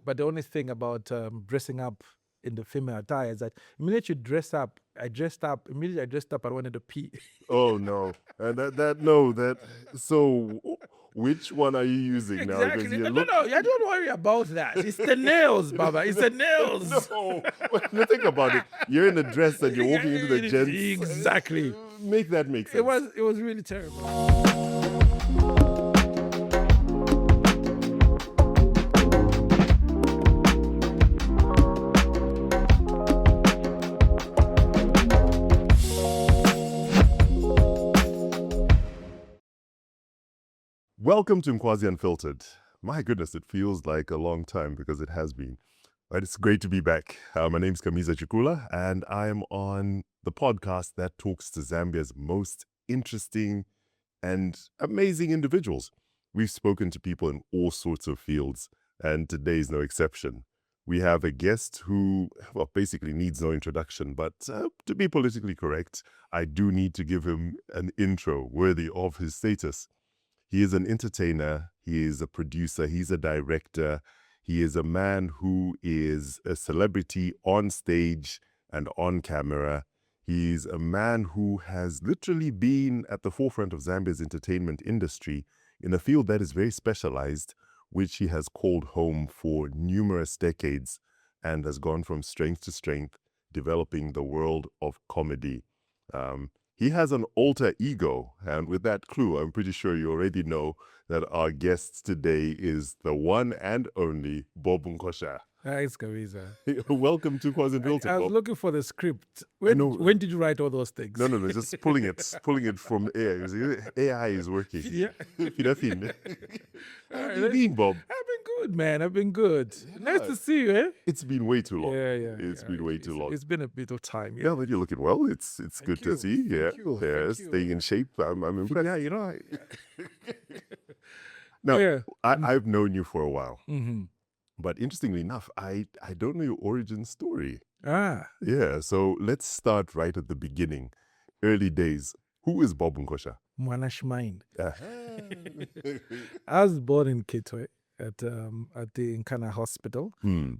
But the only thing about dressing up in the female attire is that immediately I dressed up, I wanted to pee. Oh no, and so which one are you using now? Because Exactly. you No, look. I don't worry about that. It's the nails, Baba. It's the nails. No, no, think about it. You're in a dress and you're walking into the gents. Exactly. Make that make sense. It was really terrible. Welcome to Nkwazi Unfiltered. My goodness, it feels like a long time because it has been. But it's great to be back. My name's Nkwazi Unfiltered, and I am on the podcast that talks to Zambia's most interesting and amazing individuals. We've spoken to people in all sorts of fields, and today is no exception. We have a guest who, well, basically needs no introduction, but to be politically correct, I do need to give him an intro worthy of his status. He is an entertainer, he is a producer, he's a director, he is a man who is a celebrity on stage and on camera. He's a man who has literally been at the forefront of Zambia's entertainment industry in a field that is very specialized, which he has called home for numerous decades and has gone from strength to strength, developing the world of comedy. He has an alter ego, and with that clue, I'm pretty sure you already know that our guest today is the one and only Bob Nkosha. Thanks, Kavisa. Welcome to Nkwazi Unfiltered. I was looking for the script. When did you write all those things? No, just pulling it from air. AI is working. Yeah. How have you been, Bob? I've been good, man. I've been good. Nice to see you, eh? It's been way too long. Yeah. It's been way too long. It's been a bit of time. Yeah, but you're looking well. It's good to see. Yeah, Thank you. staying in shape. I'm impressed. Yeah, you know. Now, I've known you for a while. Mm-hmm. But interestingly enough, I don't know your origin story. Ah. Yeah, so let's start right at the beginning. Early days. Who is Bob Nkosha? Mwanash mind. I was born in Kitwe at the Nkana hospital.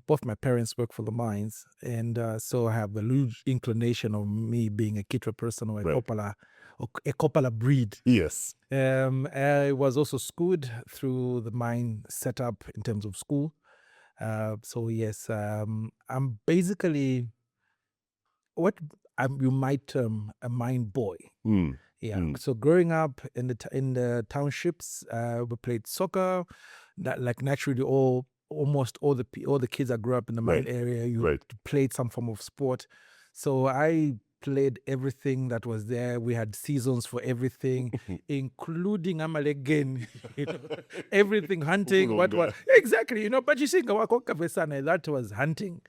Both my parents work for the mines, and so I have a huge inclination of me being a Kitwe person or a Kopala breed. Yes. I was also schooled through the mine setup in terms of school. So yes, I'm basically what you might term a mine boy. Yeah. So growing up in the townships, we played soccer. That like naturally almost all the kids that grew up in the mine area, played some form of sport. So I played everything that was there. We had seasons for everything, including Amalegen, everything, hunting, exactly, but you see, that was hunting,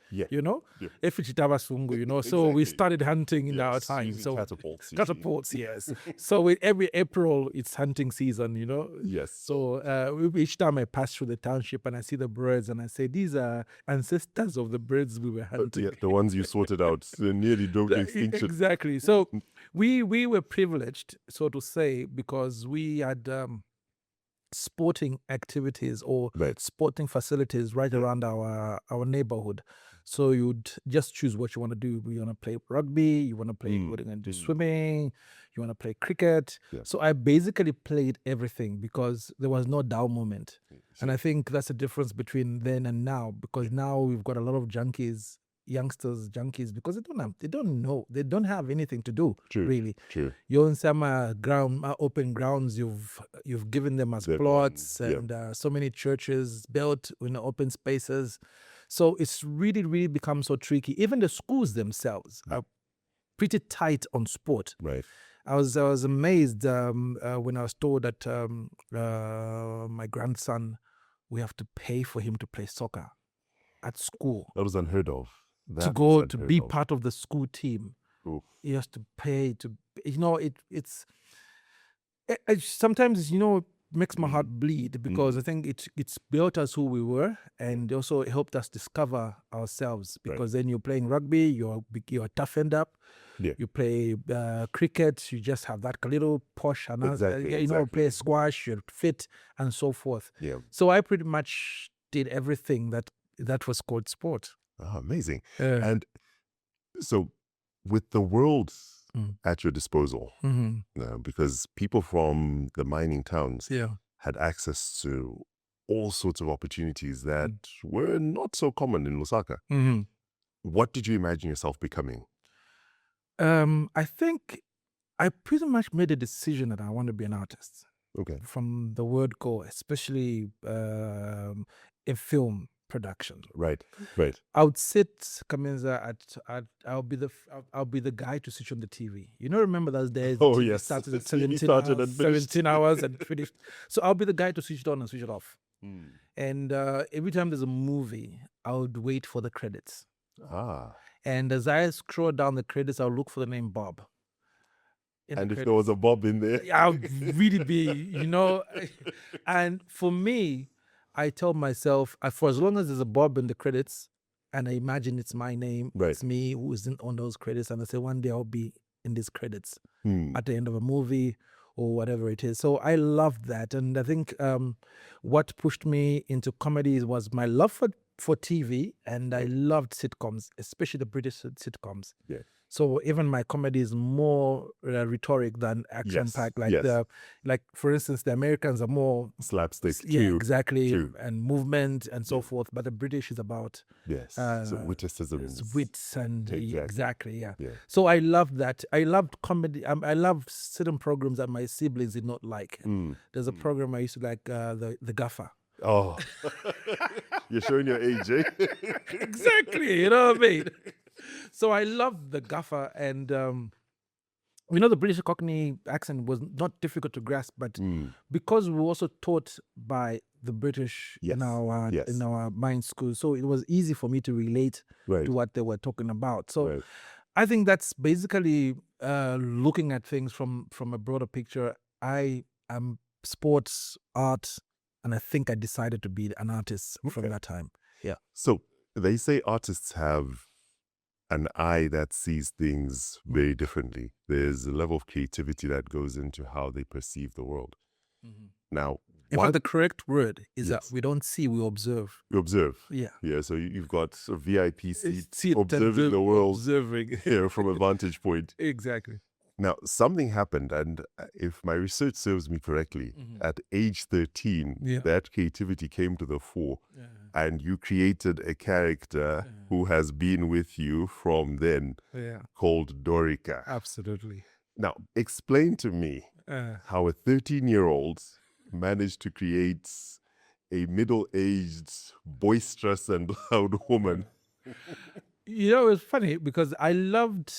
so we started hunting in our time. So catapults, yes. So with every April, it's hunting season, Yes. So each time I pass through the township and I see the birds and I say, these are ancestors of the birds we were hunting. The ones you sorted out, nearly drove to extinction. Exactly. So we were privileged, so to say, because we had sporting activities or sporting facilities right around our neighborhood. So you'd just choose what you want to do. You want to play rugby, you want to play, what are you going to do, swimming, you want to play cricket. Yeah. So I basically played everything because there was no dull moment. And I think that's the difference between then and now, because now we've got a lot of youngsters junkies, because they don't have anything to do. Really. You're in some open grounds, you've given them as plots and so many churches built in open spaces. So it's really, really become so tricky. Even the schools themselves are pretty tight on sport. Right. I was amazed when I was told that my grandson, we have to pay for him to play soccer at school. That was unheard of. To be part of the school team. Oof. He has to pay to, it's sometimes, makes my heart bleed, because I think it's built us who we were, and also it helped us discover ourselves, because then you're playing rugby, you're toughened up. Yeah. You play cricket, you just have that little posh, and play squash, you're fit, and so forth. Yeah. So I pretty much did everything that that was called sport. Oh, amazing. Uh, And so with the world Mm. at your disposal, because people from the mining towns yeah. had access to all sorts of opportunities that were not so common in Lusaka. What did you imagine yourself becoming? I think I pretty much made a decision that I want to be an artist. Okay. From the word go, especially in film production. Right. I would sit, Kamenza, I'll be the guy to switch on the TV. Remember those days? Oh, TV yes. started at TV 17 started hours, and finished. 17 hours and finished. So I'll be the guy to switch it on and switch it off. And every time there's a movie, I would wait for the credits. And as I scroll down the credits, I'll look for the name Bob. And if there was a Bob in there, I would really be, And for me, I tell myself, for as long as there's a Bob in the credits, and I imagine it's my name, it's me who isn't on those credits, and I say one day I'll be in these credits at the end of a movie or whatever it is. So I loved that, and I think what pushed me into comedies was my love for TV, and I loved sitcoms, especially the British sitcoms. Yeah. So even my comedy is more rhetoric than action-packed. Like for instance, the Americans are more slapstick. Yeah, exactly, and movement and so forth. But the British is about so witticism, wits, and exactly. Yeah. So I loved that. I loved comedy. I loved certain programs that my siblings did not like. There's a program I used to like, the Gaffer. Oh, you're showing your age, eh? Exactly. You know what I mean? So I loved the Gaffer, and the British Cockney accent was not difficult to grasp, but because we were also taught by the British in our mine school, so it was easy for me to relate to what they were talking about. So I think that's basically looking at things from a broader picture. I am sports, art, and I think I decided to be an artist from that time. Yeah. So they say artists have an eye that sees things very differently. There's a level of creativity that goes into how they perceive the world. Now, in fact, the correct word is that we don't see, we observe. You observe. Yeah. Yeah, so you've got a VIP seat observing the world from a vantage point. Exactly. Now, something happened, and if my research serves me correctly, at age 13, that creativity came to the fore, and you created a character who has been with you from then, called Dorika. Absolutely. Now, explain to me how a 13-year-old managed to create a middle-aged, boisterous and loud woman. It's funny because I loved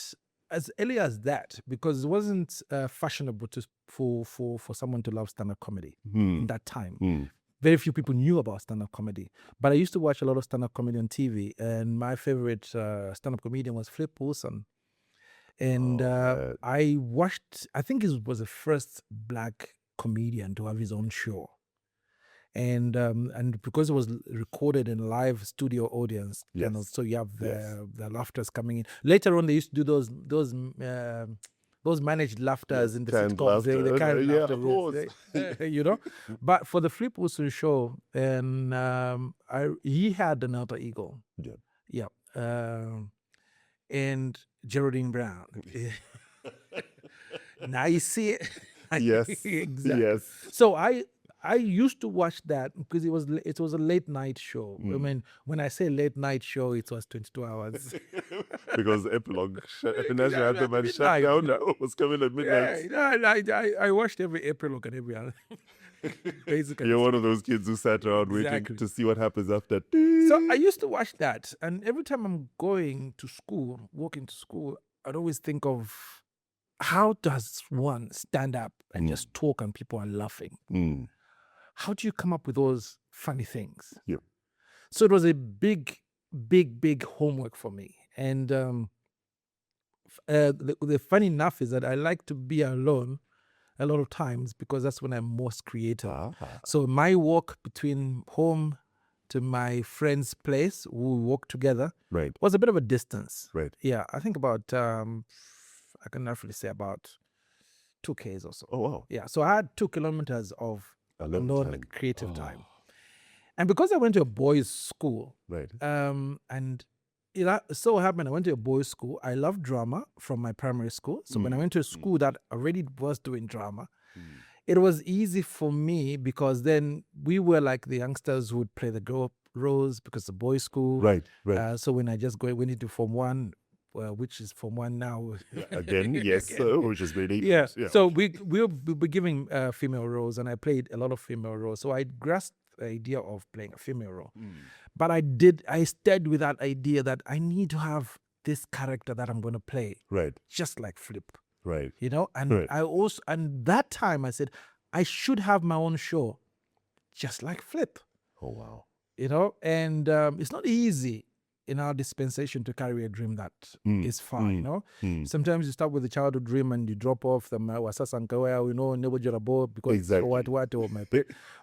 as early as that, because it wasn't fashionable for someone to love stand-up comedy in that time. Very few people knew about stand-up comedy, but I used to watch a lot of stand-up comedy on TV, and my favorite stand-up comedian was Flip Wilson. And I watched, I think it was the first black comedian to have his own show. And because it was recorded in live studio audience, so you have the laughters coming in. Later on, they used to do those managed laughters in the sitcoms. They kind of laughter, But for the Flip Wilson show, and he had an alter ego. And Geraldine Brown. Now you see it. Yes. Exactly. Yes. So I used to watch that because it was a late night show. I mean, when I say late night show, it was 22 hours. Because epilogue, national anthem and shutdown was coming at midnight. Yeah, I watched every epilogue and every other. Basically, you're one of those kids who sat around waiting to see what happens after. So I used to watch that, and every time I'm going to school, walking to school, I'd always think of, how does one stand up and just talk and people are laughing? How do you come up with those funny things? Yeah. So it was a big homework for me. And the funny enough is that I like to be alone a lot of times because that's when I'm most creative. So my walk between home to my friend's place, we walk together, was a bit of a distance. Yeah, I think about, I can roughly say about 2 km or so. Oh, wow. Yeah, so I had 2 kilometers of alone non-creative time. And because I went to a boys' school, Right. and it so happened I went to a boys' school. I loved drama from my primary school. So when I went to a school that already was doing drama, it was easy for me because then we were like the youngsters who would play the girl roles because the boys' school. Right. So when I just went into Form 1, which is Form 1 now. Again, yes, which is really Yeah. So we'll be giving female roles, and I played a lot of female roles. So I grasped the idea of playing a female role. But I stayed with that idea that I need to have this character that I'm going to play. Right. Just like Flip. Right. You know, and Right. I also, and that time I said, I should have my own show, just like Flip. Oh, wow. You know, and it's not easy in our dispensation to carry a dream that is far, you know. Sometimes you start with a childhood dream and you drop off the wasasankawa, you know, never jarabo because Exactly. what or my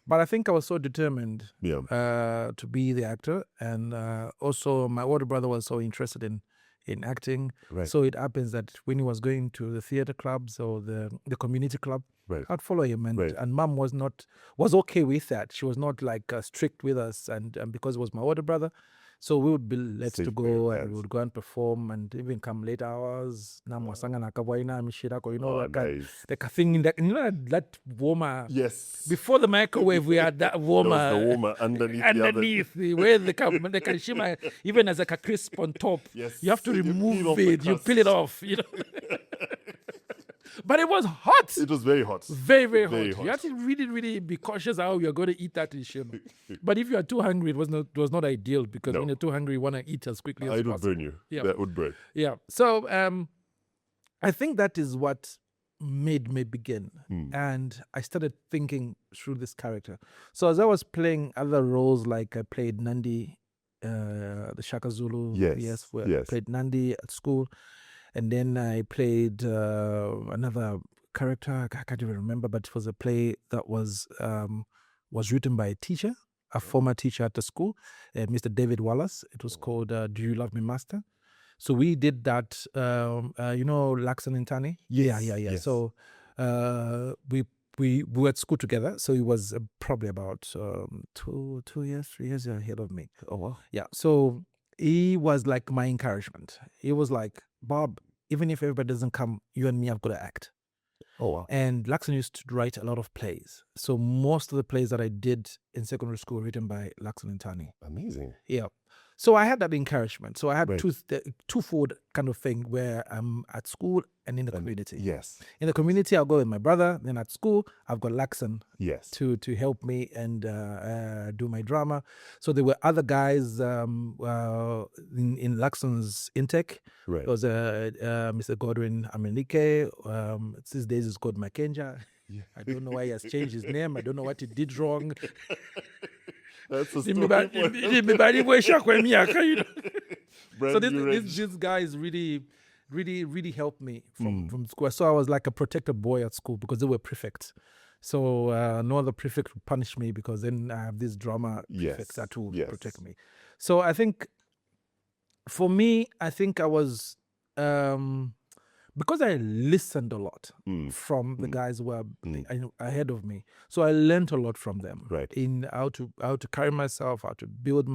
but I think I was so determined Yeah. to be the actor, and also my older brother was so interested in acting. Right. So it happens that when he was going to the theater clubs or the community club, Right. I'd follow him, and Right. and mom was okay with that. She was not like strict with us, and because it was my older brother, so we would be let Safe to pair of go, and hands. we would go and perform, and even come late hours. You know, Oh, that nice. the thing in that, you know, that warmer. Yes. Before the microwave, we had that There was warmer. the warmer underneath Where they can shimmer, even as like a crisp on top. Yes. You have to You peel remove off the it. You crust. peel it off. You know. But it was hot. It was very hot. Very, very hot. Very You hot. have to really, really be cautious how you're going to eat that dish. You know. But if you are too hungry, it was not ideal, because No. when you're too hungry, you want to eat as quickly as It would possible. burn you. Yeah. That would burn. Yeah. So I think that is what made me begin. And I started thinking through this character. So as I was playing other roles, like I played Nandi, the Shaka Zulu. Yes, Where I yes. played Nandi at school. And then I played another character, I can't even remember, but it was a play that was written by a teacher, a former teacher at the school, Mr. David Wallace. It was called Do You Love Me, Master? So we did that, you know, Laxon and Tani? Yeah. Yes. So we were at school together. So he was probably about 3 years ahead of me. Oh, wow. Yeah. So he was like my encouragement. He was like, Bob, even if everybody doesn't come, you and me have got to act. Oh, wow. And Laxon used to write a lot of plays. So most of the plays that I did in secondary school were written by Laxon and Tani. Amazing. Yeah. So I had that encouragement. So I had Right. twofold kind of thing where I'm at school and in the community. Yes. In the community, I'll go with my brother. Then at school, I've got Laxon Yes. to help me and do my drama. So there were other guys in Laxon's intake. Right. There was Mr. Godwin Amenike. These days it's called Makenja. Yeah. I don't know why he has changed his name. I don't know what he did wrong. That's a story. So Brand new this guys really helped me from school. So I was like a protected boy at school because they were prefects. So no other prefect would punish me, because then I have these drama prefects that will protect me. So I think for me, I was because I listened a lot from the guys who were ahead of me. So I learned a lot from them, Right. in how to carry myself, how to build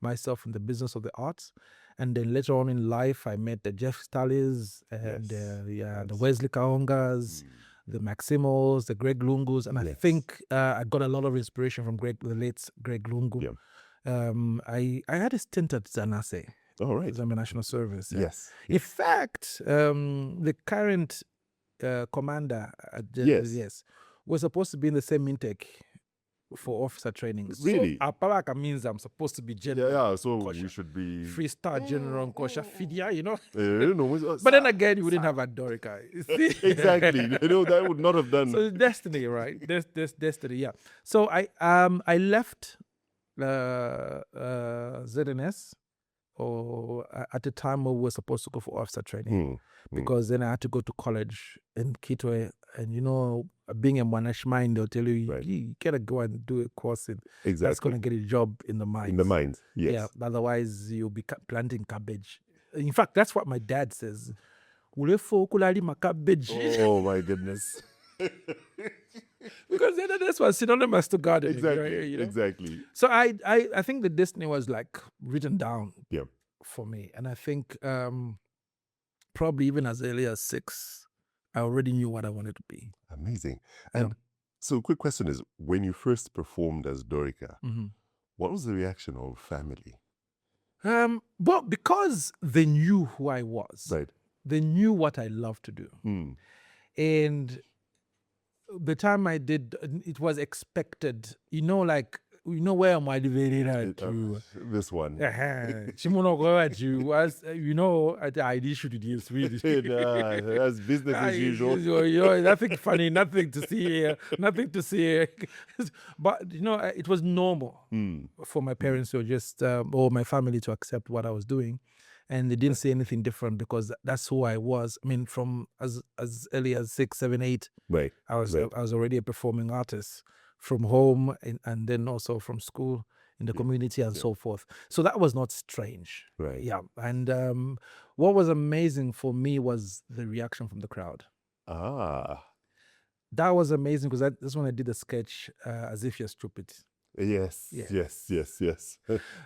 myself in the business of the arts. And then later on in life, I met the Jeff Stallies and the Wesley Kaongas, the Maximos, the Greg Lungus. And I think I got a lot of inspiration from the late Greg Lungu. Yeah. I had a stint at Zanase. All right. Zambia National Service. Yeah. Yes. In fact, the current commander at the was supposed to be in the same intake for officer training. Really? So Aparaka means I'm supposed to be general. Yeah. So Nkosha. we should be. Freestar General Nkosha Fidia, you know. No, But then again, you wouldn't have a Dorika. You see? Exactly. That would not have done. So it's destiny, right? There's destiny. Yeah. So I left ZNS. Or at the time we were supposed to go for officer training, because then I had to go to college in Kitwe, and you know, being a Monash mine, they'll tell you, you gotta go and do a course that's gonna get a job in the mines. In the mines, yes. Yeah, otherwise you'll be planting cabbage. In fact, that's what my dad says. Ulefo kulali ma cabbage. Oh my goodness. Because this was synonymous to gardening. Exactly. You know? Exactly. So I think the destiny was like written down Yeah. for me. And I think probably even as early as 6, I already knew what I wanted to be. Amazing. And so quick question is, when you first performed as Dorika, what was the reaction of family? Well, because they knew who I was. Right. They knew what I loved to do. And the time I did, it was expected. Where am I motivated to? This one. I should do this. That's business as usual. Nothing funny, nothing to see here, nothing to see here. But it was normal for my parents to just or my family to accept what I was doing, and they didn't say anything different because that's who I was. I mean, from as early as 6, 7, 8, right. I was already a performing artist from home and then also from school in the community and so forth. So that was not strange. Right. Yeah. And what was amazing for me was the reaction from the crowd. That was amazing because that's when I did a sketch, As If You're Stupid. Yes.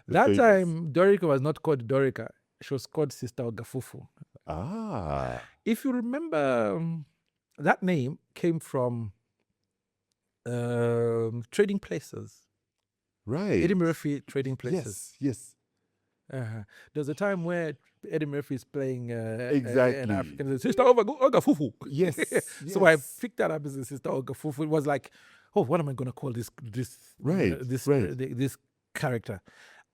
That time, Dorika was not called Dorika. She was called Sister Ogafufu. If you remember, that name came from Trading Places. Right. Eddie Murphy, Trading Places. Yes. There's a time where Eddie Murphy is playing exactly. an African Sister Ogafufu. Yes. So I picked that up as a Sister Ogafufu. It was like, oh, what am I going to call this character?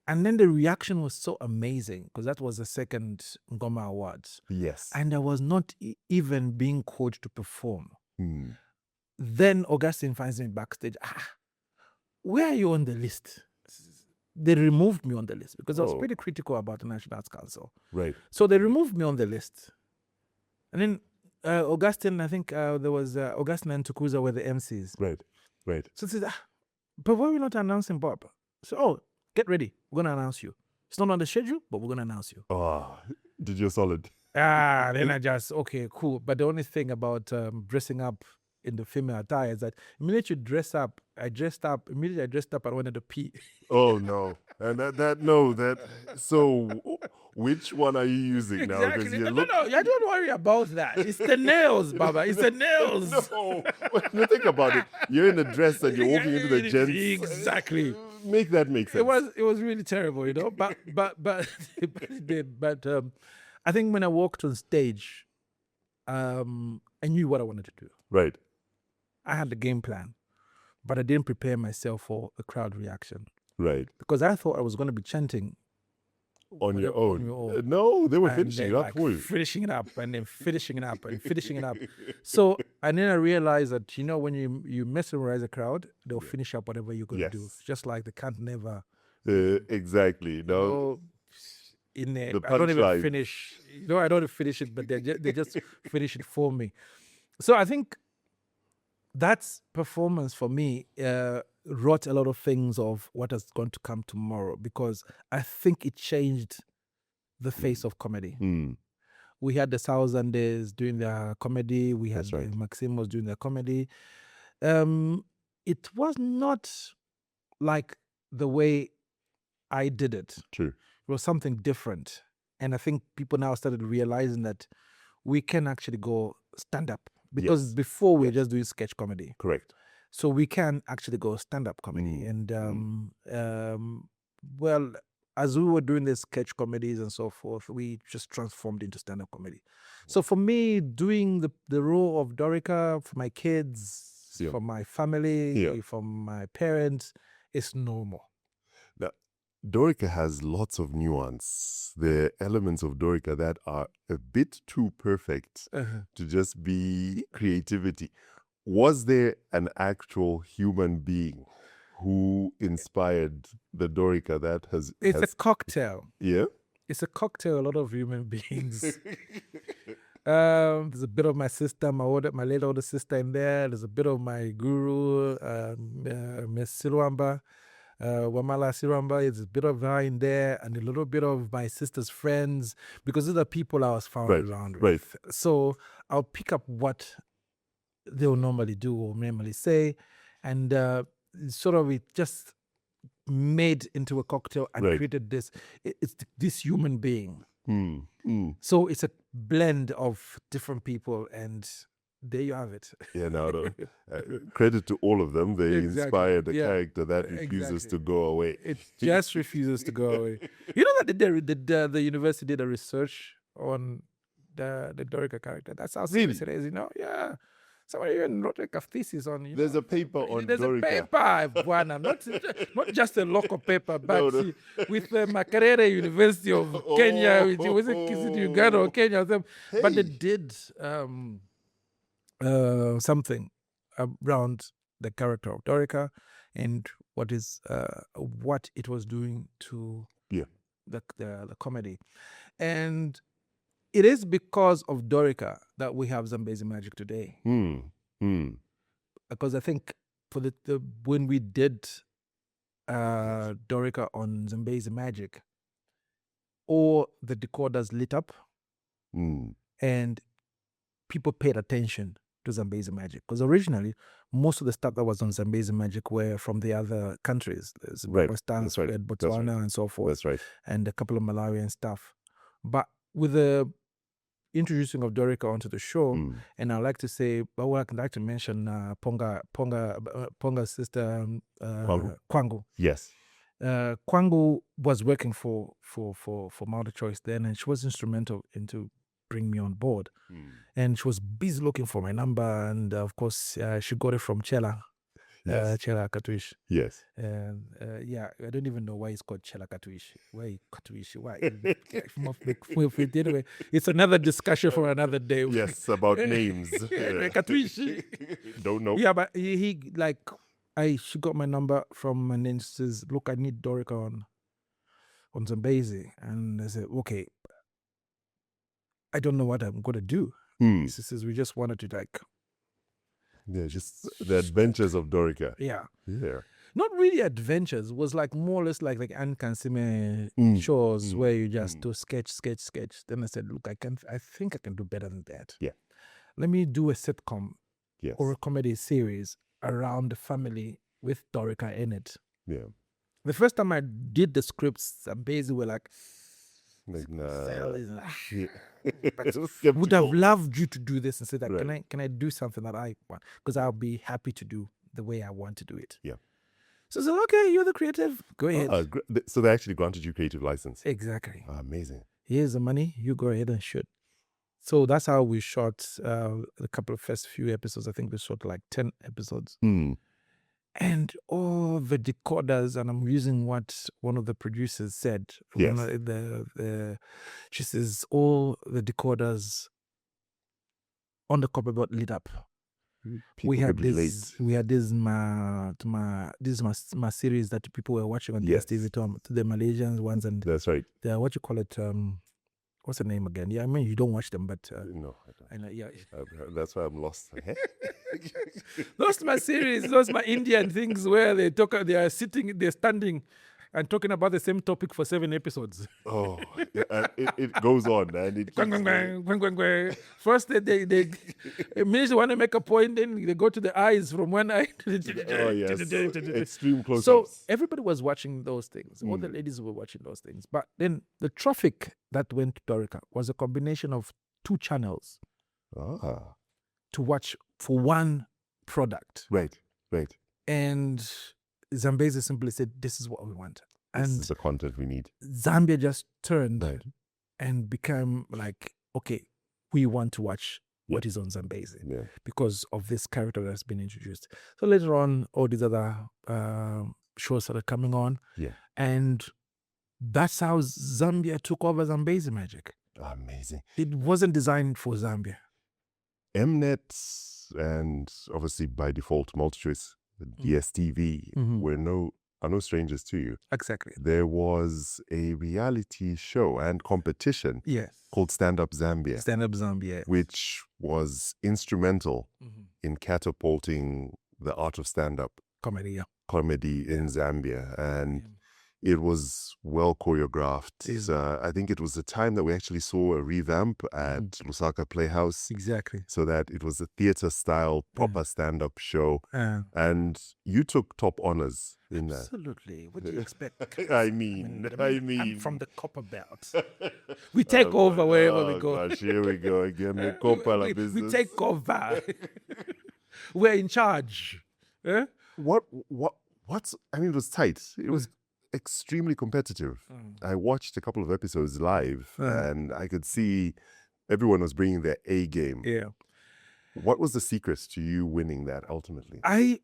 And then the reaction was so amazing because that was the second Ngoma Awards. Yes. And I was not even being called to perform. Then Augustine finds me backstage. Where are you on the list? They removed me on the list because I was pretty critical about the National Arts Council. Right. So they removed me on the list. And then Augustine, I think there was Augustine and Tukuza were the MCs. Right. So they said, but why are we not announcing Bob? So, get ready. We're going to announce you. It's not on the schedule, but we're going to announce you. Did you solid? Then I just, okay, cool. But the only thing about dressing up in the female attire is that immediately you dress up, I dressed up, I wanted to pee. Oh, no. And so which one are you using exactly. now? No, you don't worry about that. It's the nails, Baba. It's the nails. No, think about it. You're in a dress and you're walking into the gents. Exactly. Make that make sense. It was really terrible, but it did. But I think when I walked on stage, I knew what I wanted to do. Right. I had the game plan, but I didn't prepare myself for the crowd reaction. Right. Because I thought I was going to be chanting on your own. No, they were finishing it up for you. Finishing it up and then finishing it up and finishing it up. So, and then I realized that, when you mesmerize a crowd, they'll finish up whatever you're going to do. Just like they can't never. Exactly. No. In there, I don't even finish. I don't finish it, but they just finish it for me. So I think that's performance for me wrought a lot of things of what is going to come tomorrow because I think it changed the face of comedy. We had the Southerners doing their comedy. We had Maximos doing their comedy. It was not like the way I did it. True. It was something different. And I think people now started realizing that we can actually go stand up. Because before we were just doing sketch comedy. Correct. So we can actually go stand-up comedy. And, well, as we were doing the sketch comedies and so forth, we just transformed into stand-up comedy. So for me, doing the role of Dorika for my kids, for my family, for my parents, is normal. Now, Dorika has lots of nuance. There are elements of Dorika that are a bit too perfect to just be creativity. Was there an actual human being who inspired the Dorika that has... It's a cocktail. Yeah? It's a cocktail, a lot of human beings. There's a bit of my sister, my late older sister in there. There's a bit of my guru, Miss Silwamba. Wamala Siramba, is a bit of her in there, and a little bit of my sister's friends, because these are people I was found around with. So I'll pick up what they'll normally do or normally say, and sort of it just made into a cocktail and Right. created this. It's this human being. Mm. So it's a blend of different people, and there you have it. Yeah, no. Credit to all of them. They Exactly. inspired a Yeah. character that refuses Exactly. to go away. It just refuses to go away. You know that the university did a research on the Dorika character. That's how serious it is, you know? Yeah. Somebody even wrote like a thesis on, There's a paper on There's Dorika. a paper, Bwana, not just a local paper, but No. see, with the Makerere University of Kenya, which was in Uganda or Kenya, but they did something around the character of Dorika and what it was doing to the comedy. And it is because of Dorika that we have Zambezi Magic today. Because I think for when we did Dorika on Zambezi Magic, all the decoders lit up and people paid attention to Zambezi Magic. Because originally, most of the stuff that was on Zambezi Magic were from the other countries. Right. That's right. Botswana and so forth. That's right. And a couple of Malawian stuff. But with the introducing of Dorika onto the show, and I like to say, well, I'd like to mention Ponga's sister, Kwangu. Yes. Kwangu was working for Multi Choice then, and she was instrumental into bring me on board. And she was busy looking for my number, and of course she got it from Chela. Yes. Chela Katwish. Yes. And I don't even know why it's called Chela Katwish. Why Katwish? Why? Anyway, it's another discussion for another day. Yes, about names. Katwish. Don't know. Yeah, but she got my number from, and then she says, "Look, I need Dorika on Zambezi," and I said, "Okay, I don't know what I'm gonna do." She says, "We just wanted to just the adventures of Dorika. Yeah. Not really adventures. It was like more or less like Anne Kansime shows where you just do sketch. Then I said, "Look, I think I can do better than that. Yeah. Let me do a sitcom or a comedy series around the family with Dorika in it." Yeah. The first time I did the scripts, basically were like nah. Would have loved you to do this and say that can I do something that I want, because I'll be happy to do the way I want to do it. Yeah. So I said, okay, you're the creative, go ahead. So they actually granted you creative license. Exactly. Amazing. Here's the money, you go ahead and shoot. So that's how we shot a couple of first few episodes. I think we shot like 10 episodes. And all the decoders, and I'm using what one of the producers said. Yes. She says all the decoders on the copperboard lit up. We had this my series that people were watching on DSTV to the Malaysians ones, and that's right. What you call it? What's the name again? Yeah, I mean you don't watch them, but no, I don't. Yeah, that's why I'm lost. Lost my series, lost my Indian things where they're standing and talking about the same topic for 7 episodes. Oh, it goes on, and it keeps First, they immediately want to make a point, then they go to the eyes from one eye. Oh yes, extreme close-ups. So everybody was watching those things. All the ladies were watching those things. But then the traffic that went to Dorika was a combination of 2 channels to watch for one product. Right. And Zambezi simply said, "This is what we want." And this is the content we need. Zambia just turned and became like, okay, we want to watch what is on Zambezi because of this character that's been introduced. So later on, all these other shows started coming on. Yeah. And that's how Zambia took over Zambezi Magic. Amazing. It wasn't designed for Zambia. Mnet and obviously by default MultiChoice, DSTV are no strangers to you. Exactly. There was a reality show and competition called Stand Up Zambia. Which was instrumental in catapulting the art of stand-up comedy in Zambia. And It was well choreographed. Is- I think it was the time that we actually saw a revamp at Lusaka Playhouse, Exactly. so that it was a theater style, proper stand-up show. Uh, And you took top honors in that. Absolutely. What do you expect? I mean, I'm from the copper belt. We take over wherever we go. Gosh, here we go again. The Copala we business. take over. We're in charge. Eh? What's, I mean, it was tight. It was extremely competitive. I watched a couple of episodes live and I could see everyone was bringing their A game. Yeah. What was the secret to you winning that ultimately? I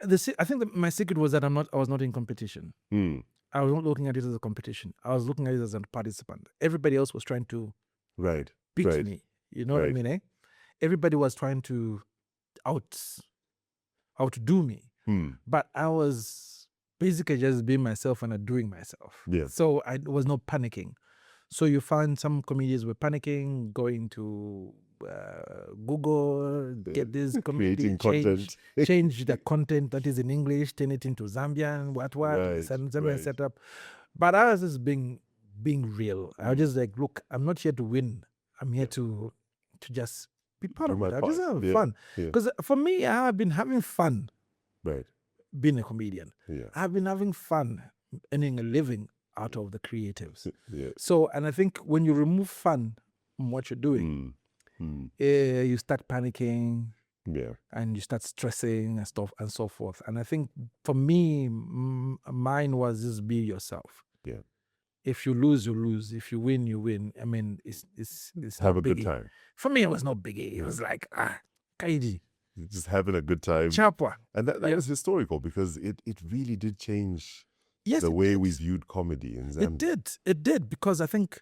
think that my secret was that I was not in competition. I was not looking at it as a competition. I was looking at it as a participant. Everybody else was trying to beat me. You know what I mean, eh? Everybody was trying to outdo me. But I was basically just being myself and doing myself. Yeah. So I was not panicking. So you find some comedians were panicking, going to Google, get this creating content, change the content that is in English, turn it into Zambian, Zambian setup. But I was just being real. I was just like, look, I'm not here to win. I'm here to just be part of it. I just have fun. Because for me, I've been having fun. Being a comedian. I've been having fun earning a living out of the creatives. So, and I think when you remove fun from what you're doing, you start panicking, and you start stressing and stuff and so forth. And I think for me, mine was just be yourself. If you lose, you lose. If you win, you win. I mean, it's have a biggie. good time. For me, it was not biggie. It was like kaiji. Just having a good time. Chapwa. And that was historical because it really did change the way we viewed comedy in Zambia. It did because I think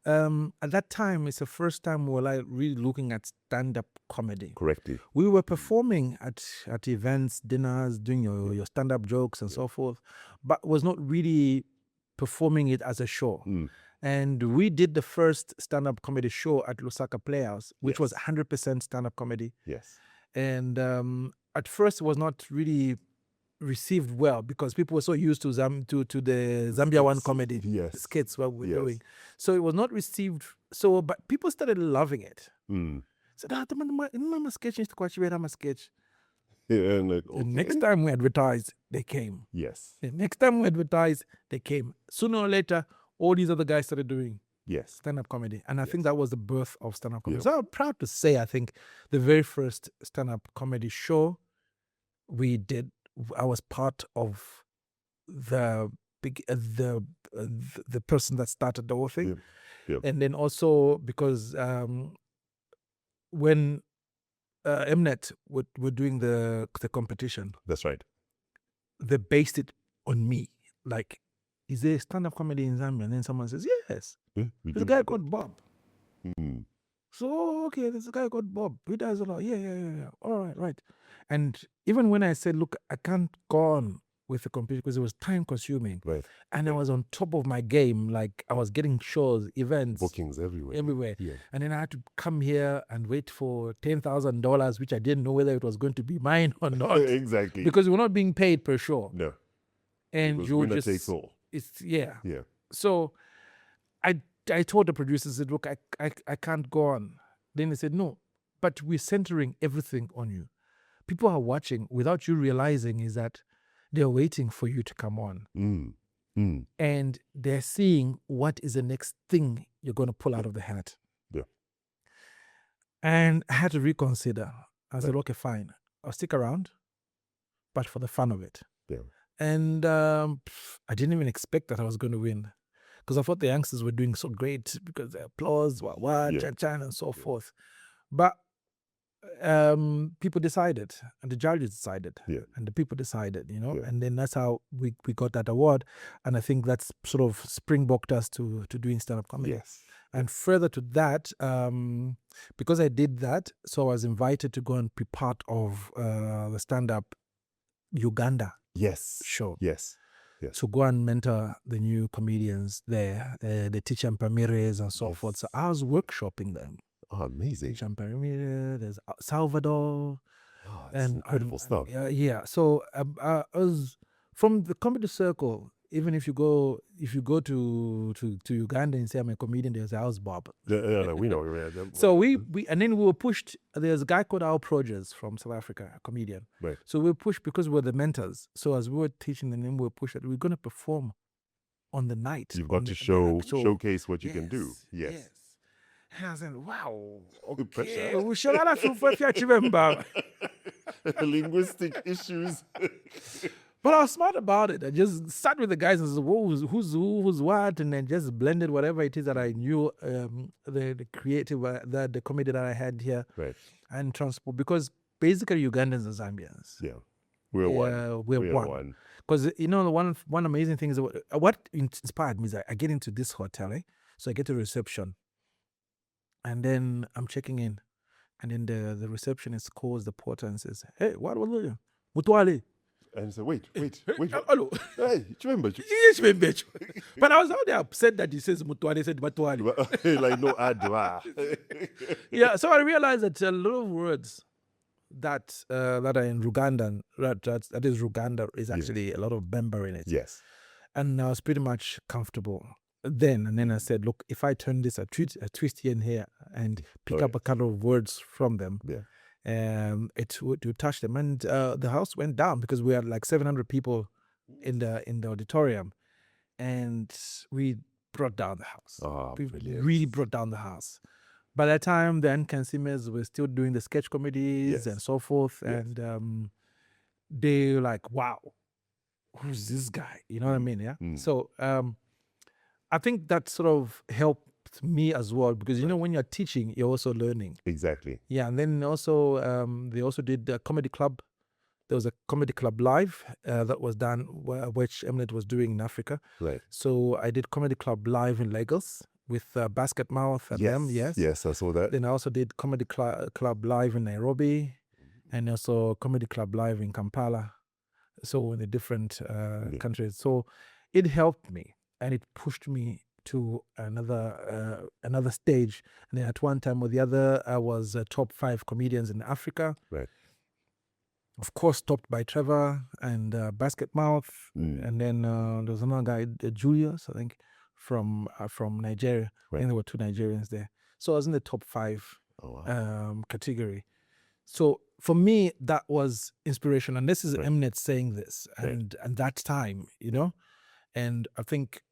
at that time it's the first time we were like really looking at stand-up comedy. Correctly. We were performing at events, dinners, doing your stand-up jokes and so forth, but was not really performing it as a show. And we did the first stand-up comedy show at Lusaka Playhouse, which was 100% stand-up comedy. And at first it was not really received well because people were so used to the Zambia One comedy skits what we're doing. So it was not received. So, but people started loving it. Said, I'm a sketch. I'm a sketch. And like, The next time we advertised, they came. The next time we advertised, they came. Sooner or later, all these other guys started doing stand-up comedy. And I think that was the birth of stand-up comedy. So I'm proud to say, I think the very first stand-up comedy show we did, I was part of the person that started the whole thing. And then also because when Mnet were doing the competition. That's right. They based it on me. Like, is there stand-up comedy in Zambia? And then someone says, yes. There's a guy called Bob. So, okay, there's a guy called Bob. He does a lot. Yeah. All right. And even when I said, look, I can't go on with the competition because it was time consuming. And I was on top of my game. Like, I was getting shows, events. Bookings everywhere. And then I had to come here and wait for $10,000, which I didn't know whether it was going to be mine or not. Exactly. Because we were not being paid per show. No. And you winner just takes all. So I told the producers, said, look, I can't go on. Then they said, no, but we're centering everything on you. People are watching without you realizing is that they're waiting for you to come on. And they're seeing what is the next thing you're going to pull out of the hat. And I had to reconsider. I said, okay, fine. I'll stick around, but for the fun of it. And I didn't even expect that I was going to win because I thought the youngsters were doing so great because the applause, chan, and so forth. But people decided, and the judges decided, and the people decided, and then that's how we got that award. And I think that's sort of springboarded us to doing stand-up comedy. And further to that, because I did that, so I was invited to go and be part of the stand-up Uganda show. So go and mentor the new comedians there, the teacher Pamires and so forth. So I was workshopping them. Oh, amazing. Champagne, there's Salvador. And incredible stuff. So I was from the comedy circle. even if you go to Uganda and say I'm a comedian, there's a house Bob. Yeah, we know. So we and then we were pushed. There's a guy called Al Proges from South Africa, a comedian. Right. So we were pushed because we're the mentors. So as we were teaching them, we were pushed that we're going to perform on the night. You've got to showcase what you can do. Yes. And I said, wow, okay. Pressure. We should have remember. Linguistic issues. But I was smart about it. I just sat with the guys and said, who's what, and then just blended whatever it is that I knew, the creative, the comedy that I had here, Right. and transport. Because basically Ugandans and Zambians. Yeah. We're one. We're one. Because, you know, one amazing thing is what inspired me is I get into this hotel, so I get to reception. And then I'm checking in. And then the receptionist calls the porter and says, hey, what was it? Mutwale. And so wait. Hello. Hey, remember? Yes, but I was out there upset that he says Mutwale, said Mutwale. Like no adwa. Yeah, so I realized that a lot of words that are in Rugandan, that is Ruganda, is actually a lot of Bemba in it. Yes. And I was pretty much comfortable then. And then I said, look, if I turn this a twist here and here and pick up a couple of words from them, it would touch them. And the house went down because we had like 700 people in the auditorium, and we brought down the house. Oh, we brilliant. really brought down the house. By that time, the Nkansimers were still doing the sketch comedies and so forth, and they were like, wow, who's this guy? You know what I mean? Yeah. So I think that sort of helped me as well, because, you know, when you're teaching, you're also learning. Exactly. Yeah. And then also, they also did a comedy club. There was a comedy club live that was done, which Emnet was doing in Africa. Right. So I did comedy club live in Lagos with Basket Mouth and them. Yes, I saw that. Then I also did comedy club live in Nairobi, and also comedy club live in Kampala. So in the different countries. So it helped me, and it pushed me to another stage. And then at one time or the other, I was top 5 comedians in Africa. Right. Of course, topped by Trevor and Basket Mouth. And then there was another guy, Julius, I think, from Nigeria. Right. And there were 2 Nigerians there. So I was in the top 5 category. So for me, that was inspiration. And this is Mnet saying this. And that time, you know. And I think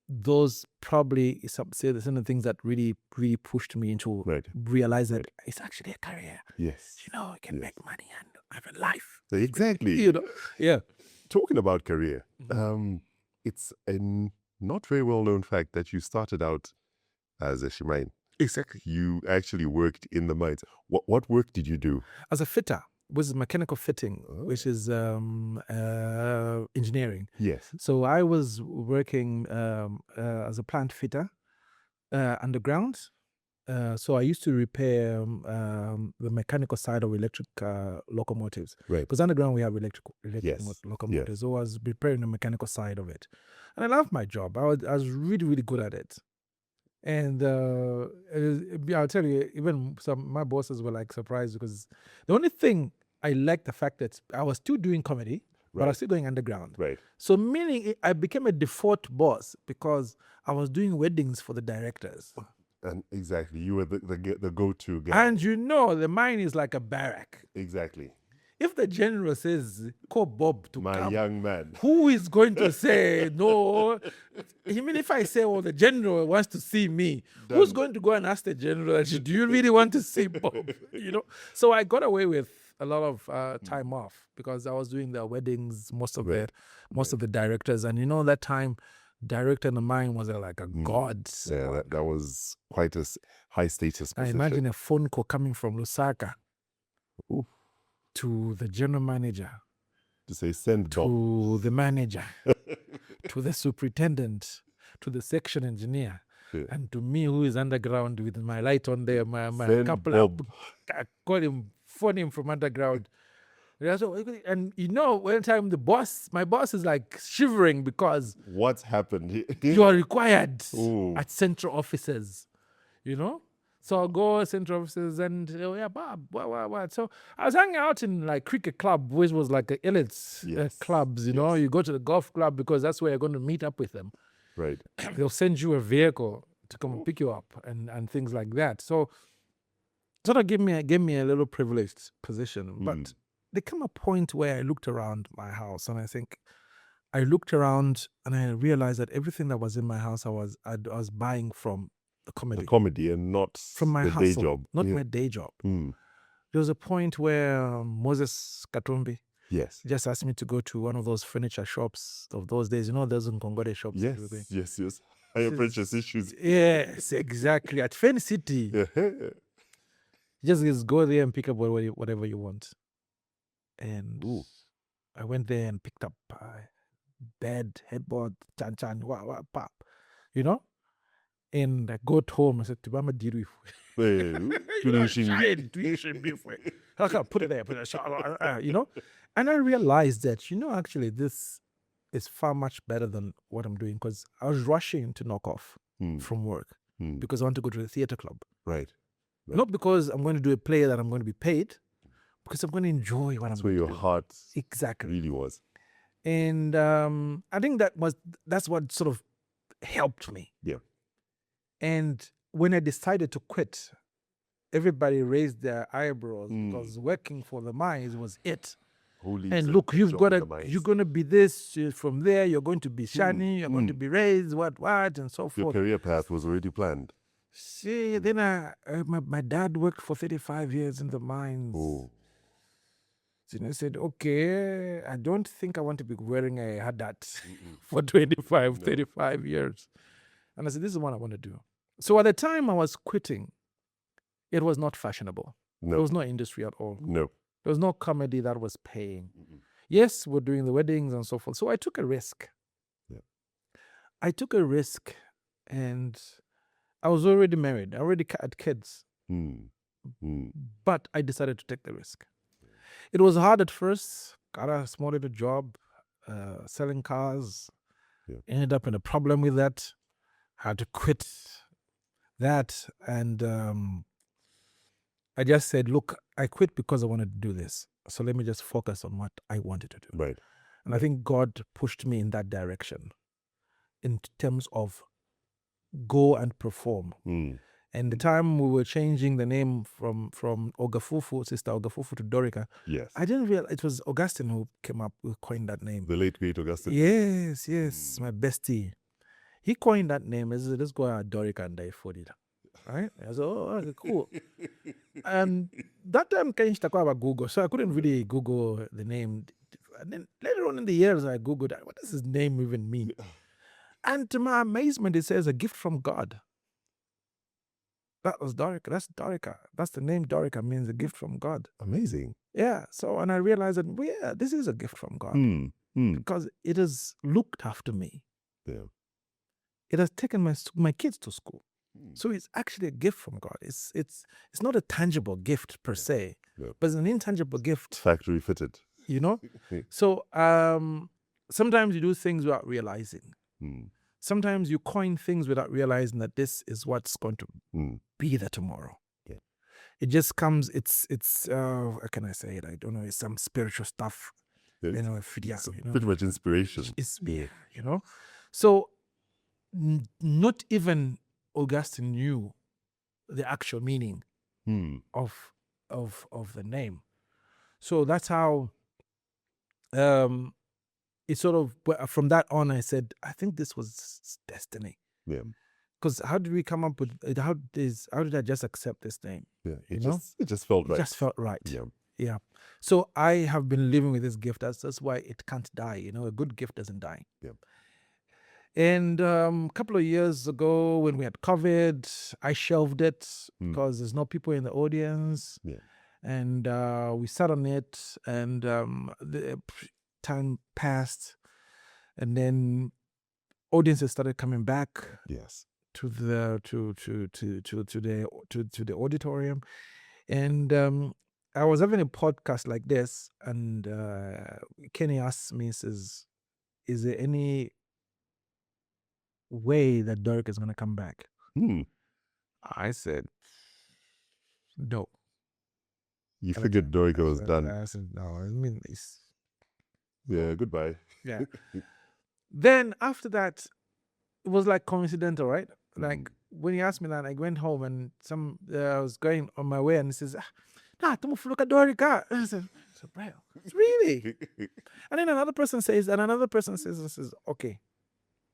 those probably some of the things that really pushed me into realize that it's actually a career. Yes. You know, you can make money and have a life. Exactly. You know, yeah. Talking about career, it's a not very well known fact that you started out as a Shemaine. Exactly. You actually worked in the mines. What work did you do? As a fitter, was mechanical fitting, which is engineering. Yes. So I was working as a plant fitter underground. So I used to repair the mechanical side of electric locomotives. Right. Because underground we have electric locomotives. Yes. So I was repairing the mechanical side of it. And I loved my job. I was really, really good at it. And I'll tell you, even my bosses were like surprised, because the only thing I liked the fact that I was still doing comedy, but I was still going underground. Right. So meaning I became a default boss because I was doing weddings for the directors. And exactly, you were the go-to guy. And you know, the mine is like a barrack. Exactly. If the general says, call Bob to my come, young man, who is going to say no? Even if I say, well, the general wants to see me, who's going to go and ask the general, do you really want to see Bob? You know. So I got away with a lot of time off because I was doing the weddings, most of the directors, and you know that time, director in the mine was like a god. Yeah, that was quite a high status position. I imagine a phone call coming from Lusaka. Ooh. To the general manager, to say send Bob, to the manager, to the superintendent, to the section engineer, and to me who is underground with my light on there, my couple. I call him, phone him from underground. And you know, one time my boss is like shivering because what's happened? You are required at central offices, you know. So I'll go central offices and yeah, Bob, what? So I was hanging out in like cricket club, which was like a elites clubs. You know, you go to the golf club because that's where you're going to meet up with them. Right. They'll send you a vehicle to come and pick you up and things like that. So sort of gave me a little privileged position. But there came a point where I looked around my house and I looked around and I realized that everything that was in my house I was buying from the comedy and not from my the hustle, day job. not my day job. There was a point where Moses Katumbi just asked me to go to one of those furniture shops of those days. You know, those Nkongore shops. Yes. Higher purchase issues. Yes, exactly. At Fen City. Just go there and pick up whatever you want. And I went there and picked up bed, headboard, chan, pop, you know? And I got home. I said, Tibama Diru. I can't put it there, you know? And I realized that, actually, this is far much better than what I'm doing because I was rushing to knock off from work because I want to go to the theater club. Right. Not because I'm going to do a play that I'm going to be paid, because I'm going to enjoy what I'm doing. That's where your heart exactly really was. And I think that's what sort of helped me. Yeah. And when I decided to quit, everybody raised their eyebrows because working for the mines was it. And look, you're gonna be this from there. You're going to be shiny. You're going to be raised. What, and so forth. Your career path was already planned. See, then my dad worked for 35 years in the mines. So I said, okay, I don't think I want to be wearing a hadat for 35 years. And I said, this is what I want to do. So at the time I was quitting, it was not fashionable. No. There was no industry at all. No. There was no comedy that was paying. Yes, we're doing the weddings and so forth. So I took a risk. Yeah. I took a risk and I was already married. I already had kids. But I decided to take the risk. It was hard at first. Got a small little job, selling cars. Yeah. Ended up in a problem with that. Had to quit that. And I just said, look, I quit because I wanted to do this. So let me just focus on what I wanted to do. Right. And I think God pushed me in that direction in terms of go and perform. And the time we were changing the name from Ogafufu, Sister Ogafufu, to Dorika, yes, I didn't realize it was Augustine who coined that name. The late great Augustine. Yes, my bestie. He coined that name. He said, let's go out Dorika and die for it. Right? I said, oh, okay, cool. And that time came about Google, so I couldn't really Google the name. And then later on in the years, I Googled, what does his name even mean? And to my amazement, it says a gift from God. That was Dorika. That's Dorika. That's the name Dorika means, a gift from God. Amazing. Yeah. So, and I realized that, this is a gift from God because it has looked after me. Yeah. It has taken my kids to school. So it's actually a gift from God. It's not a tangible gift per se, but it's an intangible gift. Factory fitted. You know? So sometimes you do things without realizing. Sometimes you coin things without realizing that this is what's going to be there tomorrow. Yeah. It just comes, it's how can I say it? I don't know, it's some spiritual stuff. Pretty much inspiration. It's So not even Augustine knew the actual meaning of the name. So that's how it sort of, from that on, I said, I think this was destiny. Yeah. Because how did we come up with it? How did I just accept this name? Yeah. It just felt right. It just felt right. Yeah. Yeah. So I have been living with this gift. That's why it can't die. A good gift doesn't die. Yeah. And a couple of years ago, when we had COVID, I shelved it because there's no people in the audience. Yeah. And we sat on it, and the time passed, and then audiences started coming back. Yes. To the auditorium, and I was having a podcast like this, and Kenny asked me, says, "Is there any way that Dorika is going to come back?" I said, No. You figured Dorika was done. I said, no, I mean, it's... Yeah, goodbye. Yeah. Then after that, it was like coincidental, right? Like when he asked me that, I went home and I was going on my way and he says, nah, look at Dorika. And I said, bro, really? And then another person says, okay.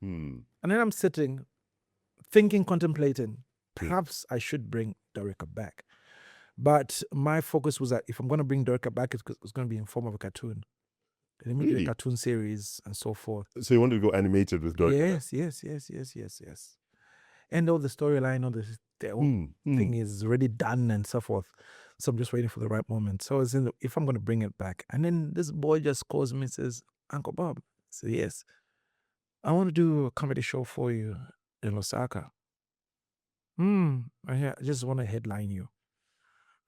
And then I'm sitting, thinking, contemplating, perhaps I should bring Dorika back. But my focus was that if I'm going to bring Dorika back, it's going to be in form of a cartoon. Let me do a cartoon series and so forth. So you wanted to go animated with Dorika? Yes. And all the storyline, all the whole thing is already done and so forth. So I'm just waiting for the right moment. So if I'm going to bring it back. And then this boy just calls me and says, Uncle Bob. I say, yes. I want to do a comedy show for you in Osaka. I just want to headline you.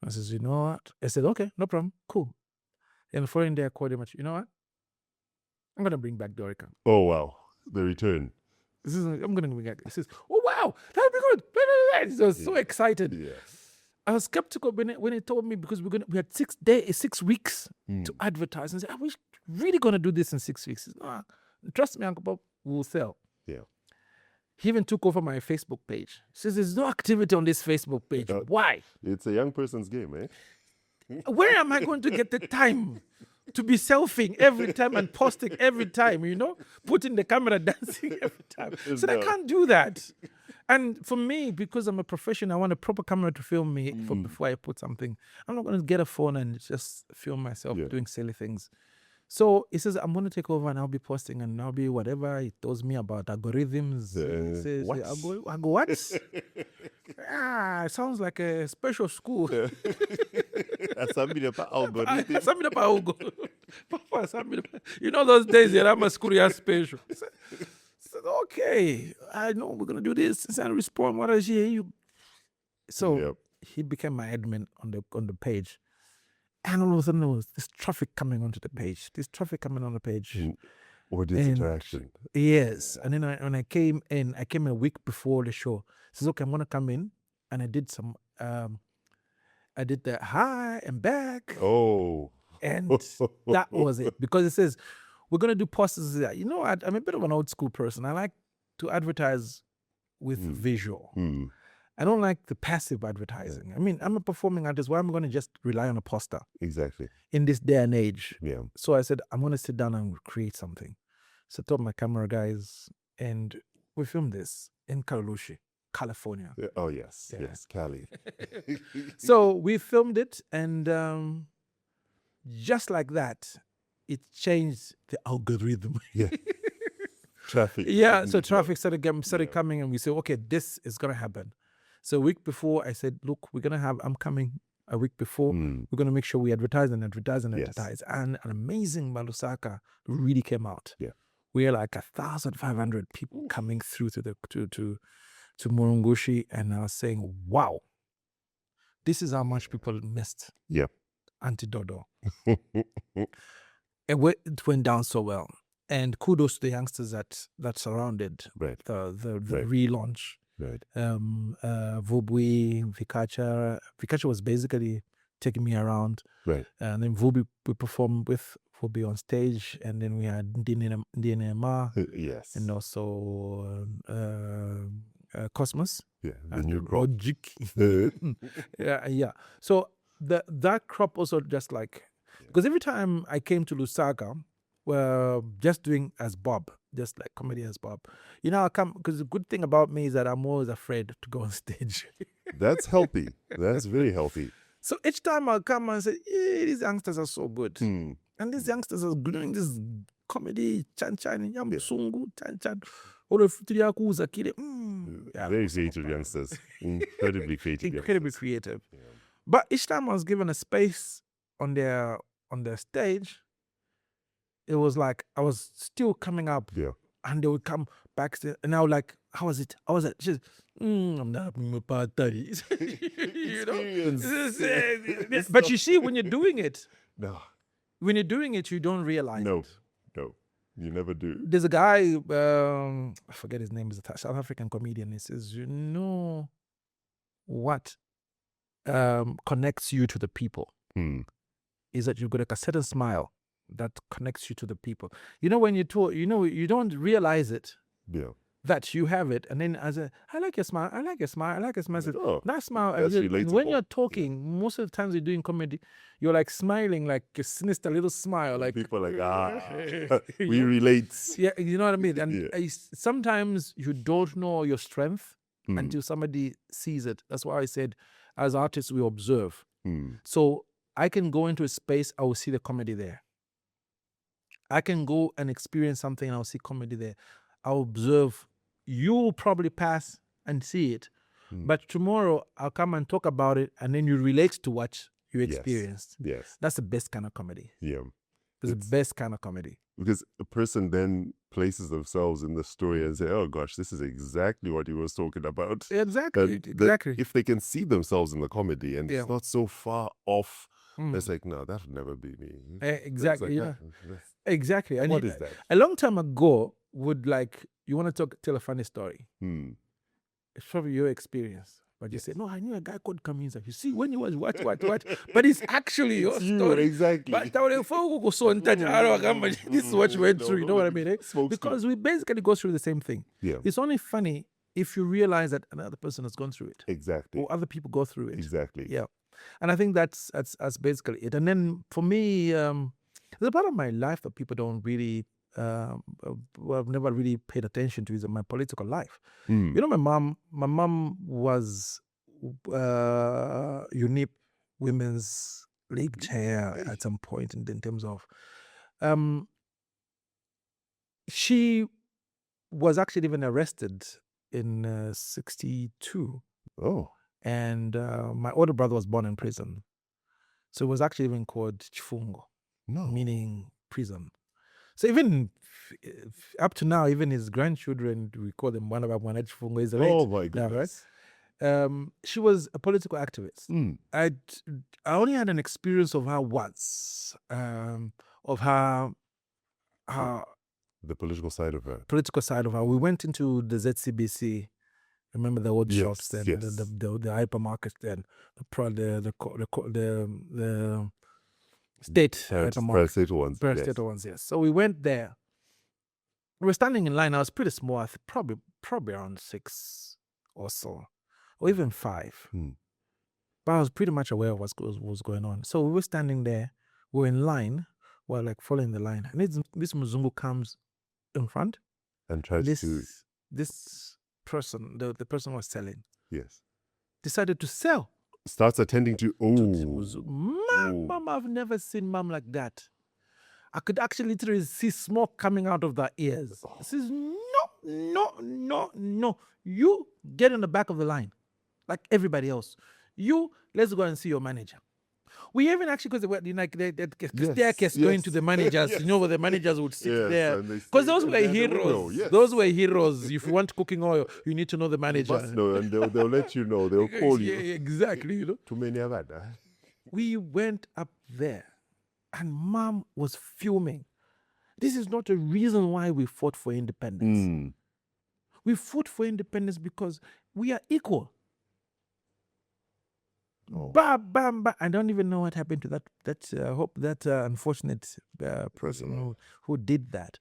I says, you know what? I said, okay, no problem. Cool. And the following day I called him, you know what? I'm going to bring back Dorika. Oh, wow. The return. I'm going to bring back. He says, oh, wow, that would be good. I was so excited. Yeah. I was skeptical when he told me because we had 6 weeks to advertise. And I said, are we really going to do this in 6 weeks? He said, trust me, Uncle Bob, we'll sell. Yeah. He even took over my Facebook page. He says, there's no activity on this Facebook page. Why? It's a young person's game, eh? Where am I going to get the time to be selfing every time and posting every time, putting the camera dancing every time? So I can't do that. And for me, because I'm a professional, I want a proper camera to film me before I put something. I'm not going to get a phone and just film myself doing silly things. So he says, I'm going to take over and I'll be posting and I'll be whatever he tells me about algorithms. He says, what? I go, what? It sounds like a special school. Those days, I'm a school special. I said, okay, I know we're going to do this. And respond, what is he? So he became my admin on the page. And all of a sudden, there was this traffic coming onto the page. Or this interaction. Yes. And then when I came in a week before the show. He says, okay, I'm going to come in. And I did I did the hi and back. Oh. And that was it. Because it says, we're going to do posters. You know, I'm a bit of an old school person. I like to advertise with visual. I don't like the passive advertising. I mean, I'm a performing artist. Why am I going to just rely on a poster? Exactly. In this day and age. Yeah. So I said, I'm going to sit down and create something. So I told my camera guys, and we filmed this in Carlucci, California. Oh, yes. Yeah. Yes, Cali. So we filmed it, and just like that, it changed the algorithm. Yeah. Traffic. Yeah, so traffic started coming, and we said, okay, this is going to happen. So a week before, I said, look, I'm coming a week before. We're going to make sure we advertise. And an amazing Malusaka really came out. Yeah. We are like 1,500 people coming through to Murungushi. And I was saying, wow, this is how much people missed Auntie Dodo. It went down so well. And kudos to the youngsters that surrounded the relaunch. Right. Vubwi, Vikacha. Vikacha was basically taking me around. Right. And then we performed with Vubwi on stage. And then we had DNMA. Yes. And also Cosmos. Yeah, the new crop. Logic. Yeah. So that crop also just like... Because every time I came to Lusaka, just doing as Bob, just like comedy as Bob. I come, because the good thing about me is that I'm always afraid to go on stage. That's healthy. That's very healthy. So each time I'll come and say, these youngsters are so good. And these youngsters are doing this comedy, chan-chan, sungu, chan-chan. Very creative youngsters. Incredibly creative. Yeah. But each time I was given a space on their stage, it was like I was still coming up, and they would come backstage, and I was like, "How was it? How was it?" She's, "I'm not having a party." But you see, when you're doing it, you don't realize. No, you never do. There's a guy, I forget his name, is a South African comedian. He says, "You know what? connects you to the people Hmm. is that you've got like a certain smile that connects you to the people. You know, when you talk, you don't realize it Yeah. that you have it, and then I like your smile, I like your smile, I like your smile. I said, Oh, that smile. that's When relatable. you're talking, most of the times you're doing comedy, you're like smiling, like a sinister little smile, like people are like, you we know? relate. Yeah, you know what I mean. And Yeah. sometimes you don't know your strength Hmm. until somebody sees it. That's why I said, as artists, we observe. Hmm. So I can go into a space, I will see the comedy there. I can go and experience something, and I'll see comedy there. I'll observe. You'll probably pass and see it, but tomorrow I'll come and talk about it, and then you relate to what you experienced. Yes. That's the best kind of comedy. Yeah. It's the best kind of comedy. Because a person then places themselves in the story and say, oh gosh, this is exactly what he was talking about. Exactly. And Exactly. if they can see themselves in the comedy and Yeah. it's not so far off, Mm. it's like, no, that would never be me. Exactly. It's like, Yeah. Exactly. And what is that? A long time ago, you want to tell a funny story. Hmm. It's probably your experience. But you say, no, I knew a guy called Kaminza. You see, when he was what. But it's actually your It's you, story. exactly. But this is what you went through. You know what I mean? Eh? Because we basically go through the same thing. Yeah. It's only funny if you realize that another person has gone through it. Exactly. Or other people go through it. Exactly. Yeah. And I think that's basically it. And then for me, there's a part of my life that people don't really, I've never really paid attention to, is my political life. Hmm. You know, my mom was UNIP Women's League chair at some point in terms of, she was actually even arrested in 62. Oh. And my older brother was born in prison. So it was actually even called Chifungo, meaning prison. So even up to now, even his grandchildren, we call them one Chifungo is right. Oh my goodness. Right? She was a political activist. I only had an experience of her once, of her the political side of her. Political side of her. We went into the ZCBC. Remember the old shops then, the hypermarkets then, the state hypermarket, ones. state ones. Yes. So we went there. We were standing in line. I was pretty small, probably around 6 or so, or even 5. But I was pretty much aware of what was going on. So we were standing there. We were in line. We were like following the line, and this Mzungu comes in front and tries this person, the person was selling, decided to sell. Starts attending to Mom, I've never seen mom like that. I could actually literally see smoke coming out of their ears. She says, no. You get in the back of the line, like everybody else. Let's go and see your manager. We even actually, because the staircase going to the managers, you know, where the managers would sit there. Because those were heroes. Those were heroes. If you want cooking oil, you need to know the manager. You must know, and they'll let you know. They'll call you. Exactly, you know. Too many of that. We went up there, and Mom was fuming. This is not a reason why we fought for independence. We fought for independence because we are equal. Bam, bam, bam. I don't even know what happened to that unfortunate person who did that.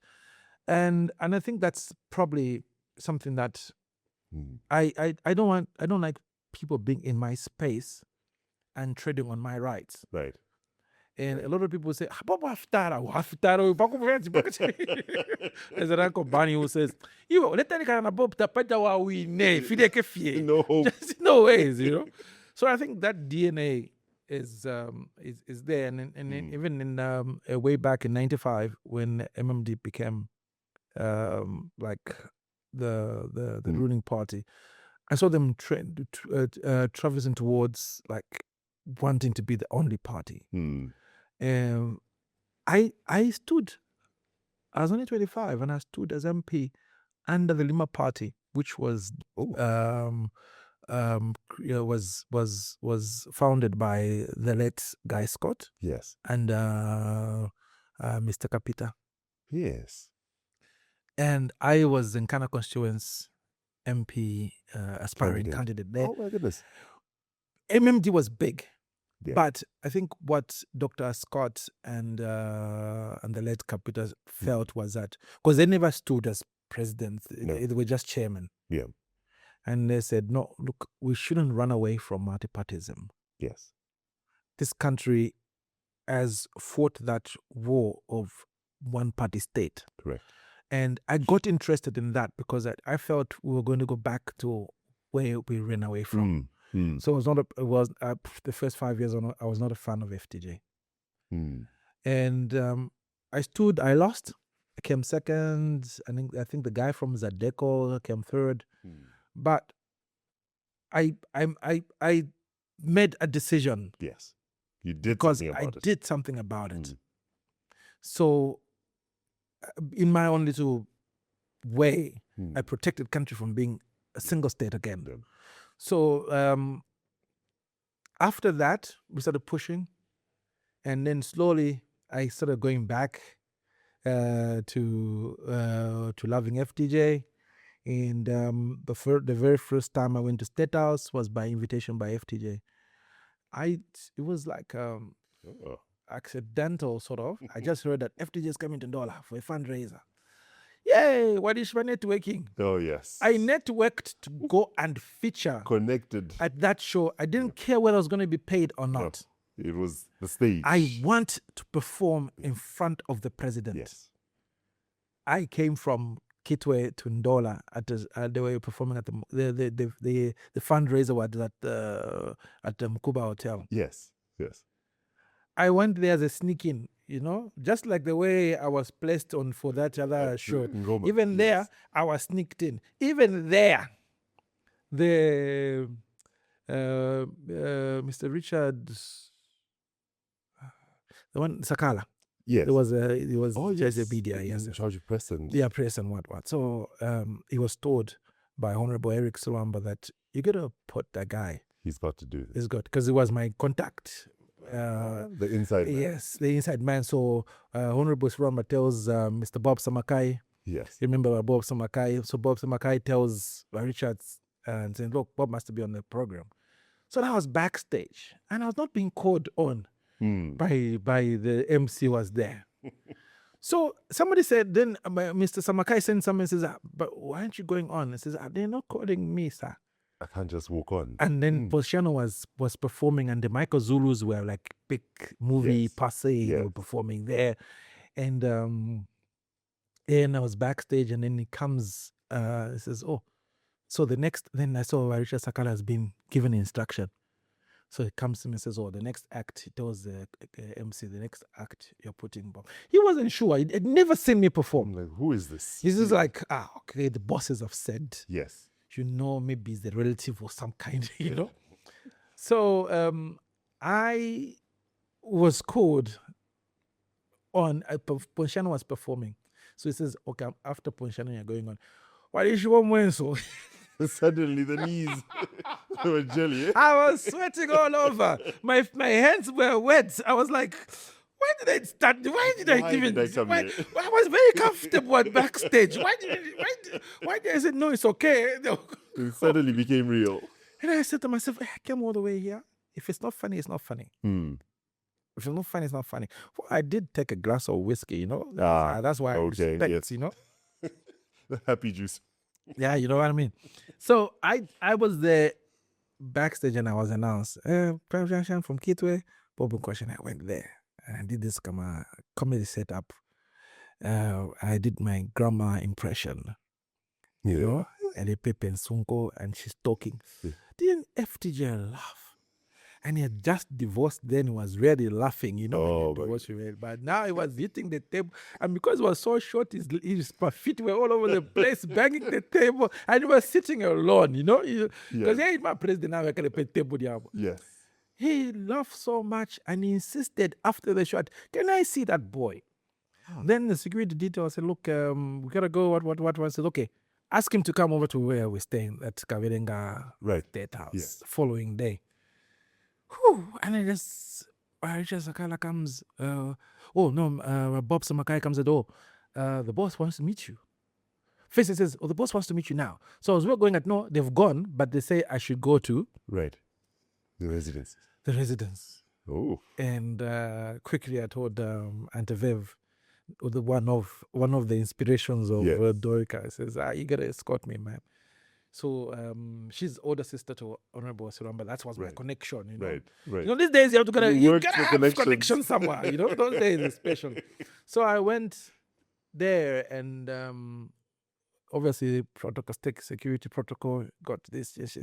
And I think that's probably something that I don't like people being in my space and treading on my rights. Right. And a lot of people say, there's an Uncle Barney who says, no ways, you know. So I think that DNA is there, and even in way back in '95 when MMD became like the ruling party, I saw them traversing towards like wanting to be the only party. I stood. I was only 25, and I stood as MP under the Lima Party, which was was founded by the late Guy Scott. Yes. And Mr. Kapita. Yes. And I was in Nkana constituents MP aspiring candidate there. Oh my goodness. MMD was big. Yeah. But I think what Dr. Scott and the late Capital felt was that, because they never stood as presidents, they were just chairman. Yeah. And they said, no, look, we shouldn't run away from multipartyism. Yes. This country has fought that war of one-party state. Correct. And I got interested in that because I felt we were going to go back to where we ran away from. So it was the first 5 years I was not a fan of FTJ. And I lost. I came second. I think the guy from Zadeko came third. But I made a decision. Yes. You did because something about it. I did something about it. So in my own little way, I protected country from being a single state again. Yeah. So after that, we started pushing, and then slowly I started going back to loving FTJ. And the very first time I went to State House was by invitation by FTJ. It was like accidental, sort of. I just heard that FTJ is coming to Ndola for a fundraiser. Yay! What is my networking? Oh, yes. I networked to go and feature Connected at that show. I didn't care whether I was going to be paid or not. No, it was the stage. I want to perform in front of the president. Yes. I came from Kitwe to Ndola they were performing at the fundraiser was at the Mkuba Hotel. Yes. Yes. I went there as a sneak in, just like the way I was placed on for that other show. Even there, I was sneaked in. Even there, the Mr. Richard, the one Sakala. Yes. It was just a media. Yes. In charge of press and press and what. So he was told by Honorable Eric Silwamba that you got to put that guy. He's got to do this. He's got, because he was my contact. The inside man. Yes, the inside man. So Honorable Silwamba tells Mr. Bob Samakai. Yes. You remember Bob Samakai? So Bob Samakai tells Richards and saying, look, Bob must be on the program. So I was backstage and I was not being called on. By the MC was there. So somebody said, then Mr. Samakai sent someone and says, but why aren't you going on? He says, they're not calling me, sir. I can't just walk on. And then Posiano was performing, and the Michael Zulus were like big movie passe. They were performing there. And I was backstage, and then he comes, he says, oh, so then I saw Richard Sakala has been given instruction. So he comes to me and says, oh, the next act, he tells the MC, the next act you're putting Bob. He wasn't sure. He'd never seen me perform. I'm like, who is this? He's just like, okay, the bosses have said. Yes. Maybe it's the relative or some kind, So I was called on, Ponchano was performing. So he says, okay, after Ponchano, you're going on. What is your moment? So suddenly the knees were jelly. I was sweating all over. My hands were wet. I was like, why did I start? Why did I was very comfortable at backstage. Why did I say, no, it's okay? It suddenly became real. And I said to myself, I came all the way here. If it's not funny, it's not funny. If it's not funny, it's not funny. Well, I did take a glass of whiskey, that's why I respect, The happy juice. Yeah, you know what I mean? So I was there backstage and I was announced, from Kitwe, Bob Nkosha, and I went there. And I did this comedy setup. I did my grandma impression. And the Pepe and Sunko, and she's talking. Didn't FTJ laugh? And he had just divorced then, he was really laughing, but now he was hitting the table. And because he was so short, his feet were all over the place, banging the table. And he was sitting alone, because he ain't my president now, I can pay table. Yes. He laughed so much and he insisted after the shot, can I see that boy? Then the security detail said, look, we gotta go, what? I said, okay, ask him to come over to where we're staying at Kavirenga State House following day. And I just, Richard Sakala comes, Bob Samakai comes at the door. The boss wants to meet you. First he says, the boss wants to meet you now. So as we're going no, they've gone, but they say I should go to. Right. The residence. the residence. Oh. And quickly I told Auntie Viv, one of the inspirations of Yes. Dorika. I says, you gotta escort me, man. So she's older sister to Honorable Siramba. That was my Right. connection, you know. Right. Right. You know, these days you have to You worked gotta your have connections. connection somewhere. You know, those days is special. So I went there and obviously protocol, security protocol, got this, yes.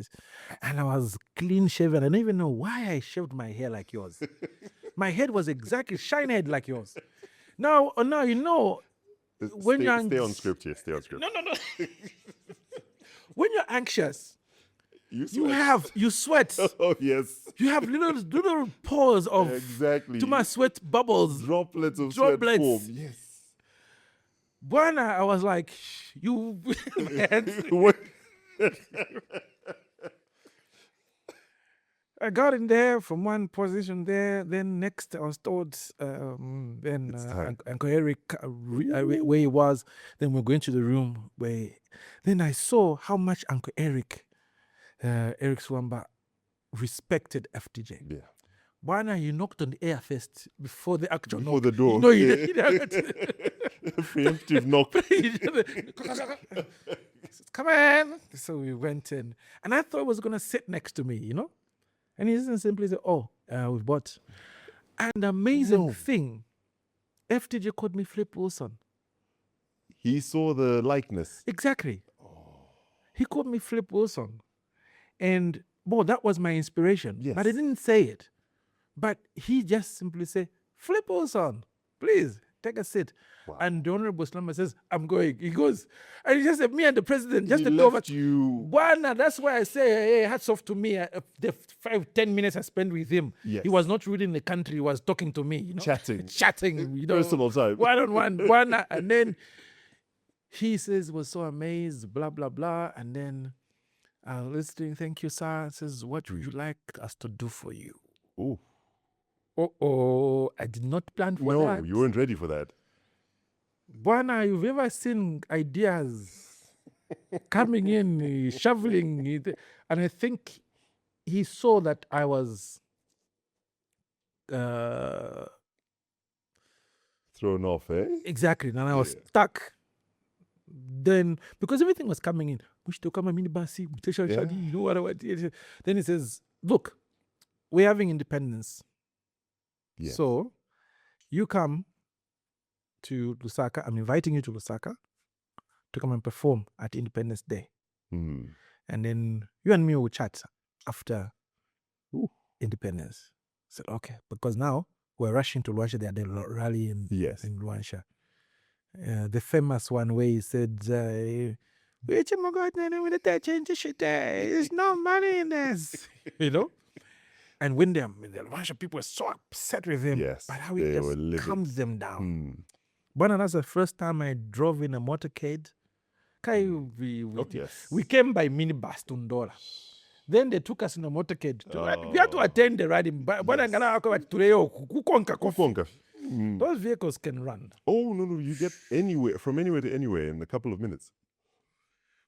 And I was clean shaven. I don't even know why I shaved my hair like yours. My head was exactly shine head like yours. Now you know when you're Stay on script here. Stay on script. No. When you're anxious, You sweat. Oh, yes. You have little pores of Exactly. to my sweat bubbles. Droplets of sweat form. Yes. When I was like, you What? I got in there from one position there. Then next I was told, then Uncle Eric, where he was. Then we're going to the room where. Then I saw how much Uncle Eric Swamba, respected FDJ. Yeah. Why not you knocked on the air first before the actual Before knock? the door. No, Yeah. Preemptive knock. Come on. So we went in. And I thought it was going to sit next to me, you know? And he didn't simply say, we bought. And the amazing thing, FDJ called me Flip Wilson. He saw the likeness. Exactly. He called me Flip Wilson. And, that was my inspiration. Yes. But he didn't say it. But he just simply said, Flip Wilson, please, take a seat. Wow. And the Honorable Slumber says, I'm going. He goes, and he just said, me and the president, just He the left you. That's why I say, hey, hats off to me. The 5-10 minutes I spent with him, Yes. he was not ruling the country. He was talking to me, you know, Chatting, you know, personal time, one. And then he says, was so amazed, blah, blah, blah. And then listening, thank you, sir. Says, what would you like us to do for you? Oh. I did not plan for that. No, you weren't ready for that. Buana, you've ever seen ideas coming in, shoveling, and I think he saw that I was thrown off, eh? Exactly, and I was stuck. Then, because everything was coming in, you know what? Then he says, look, we're having independence. Yes. So, you come to Lusaka. I'm inviting you to Lusaka to come and perform at Independence Day. Mm. And then you and me will chat after Independence. I said, okay, because now we're rushing to Luanshya. They had a rally in Luanshya. The famous one where he said, there's no money in this. You know? And when the Luanshya people were so upset with him, but how he just calms them down. But that's the first time I drove in a motorcade. We came by minibus to Ndora. Then they took us in a motorcade. We had to attend the rally. Those vehicles can run. Oh, no, you get from anywhere to anywhere in a couple of minutes.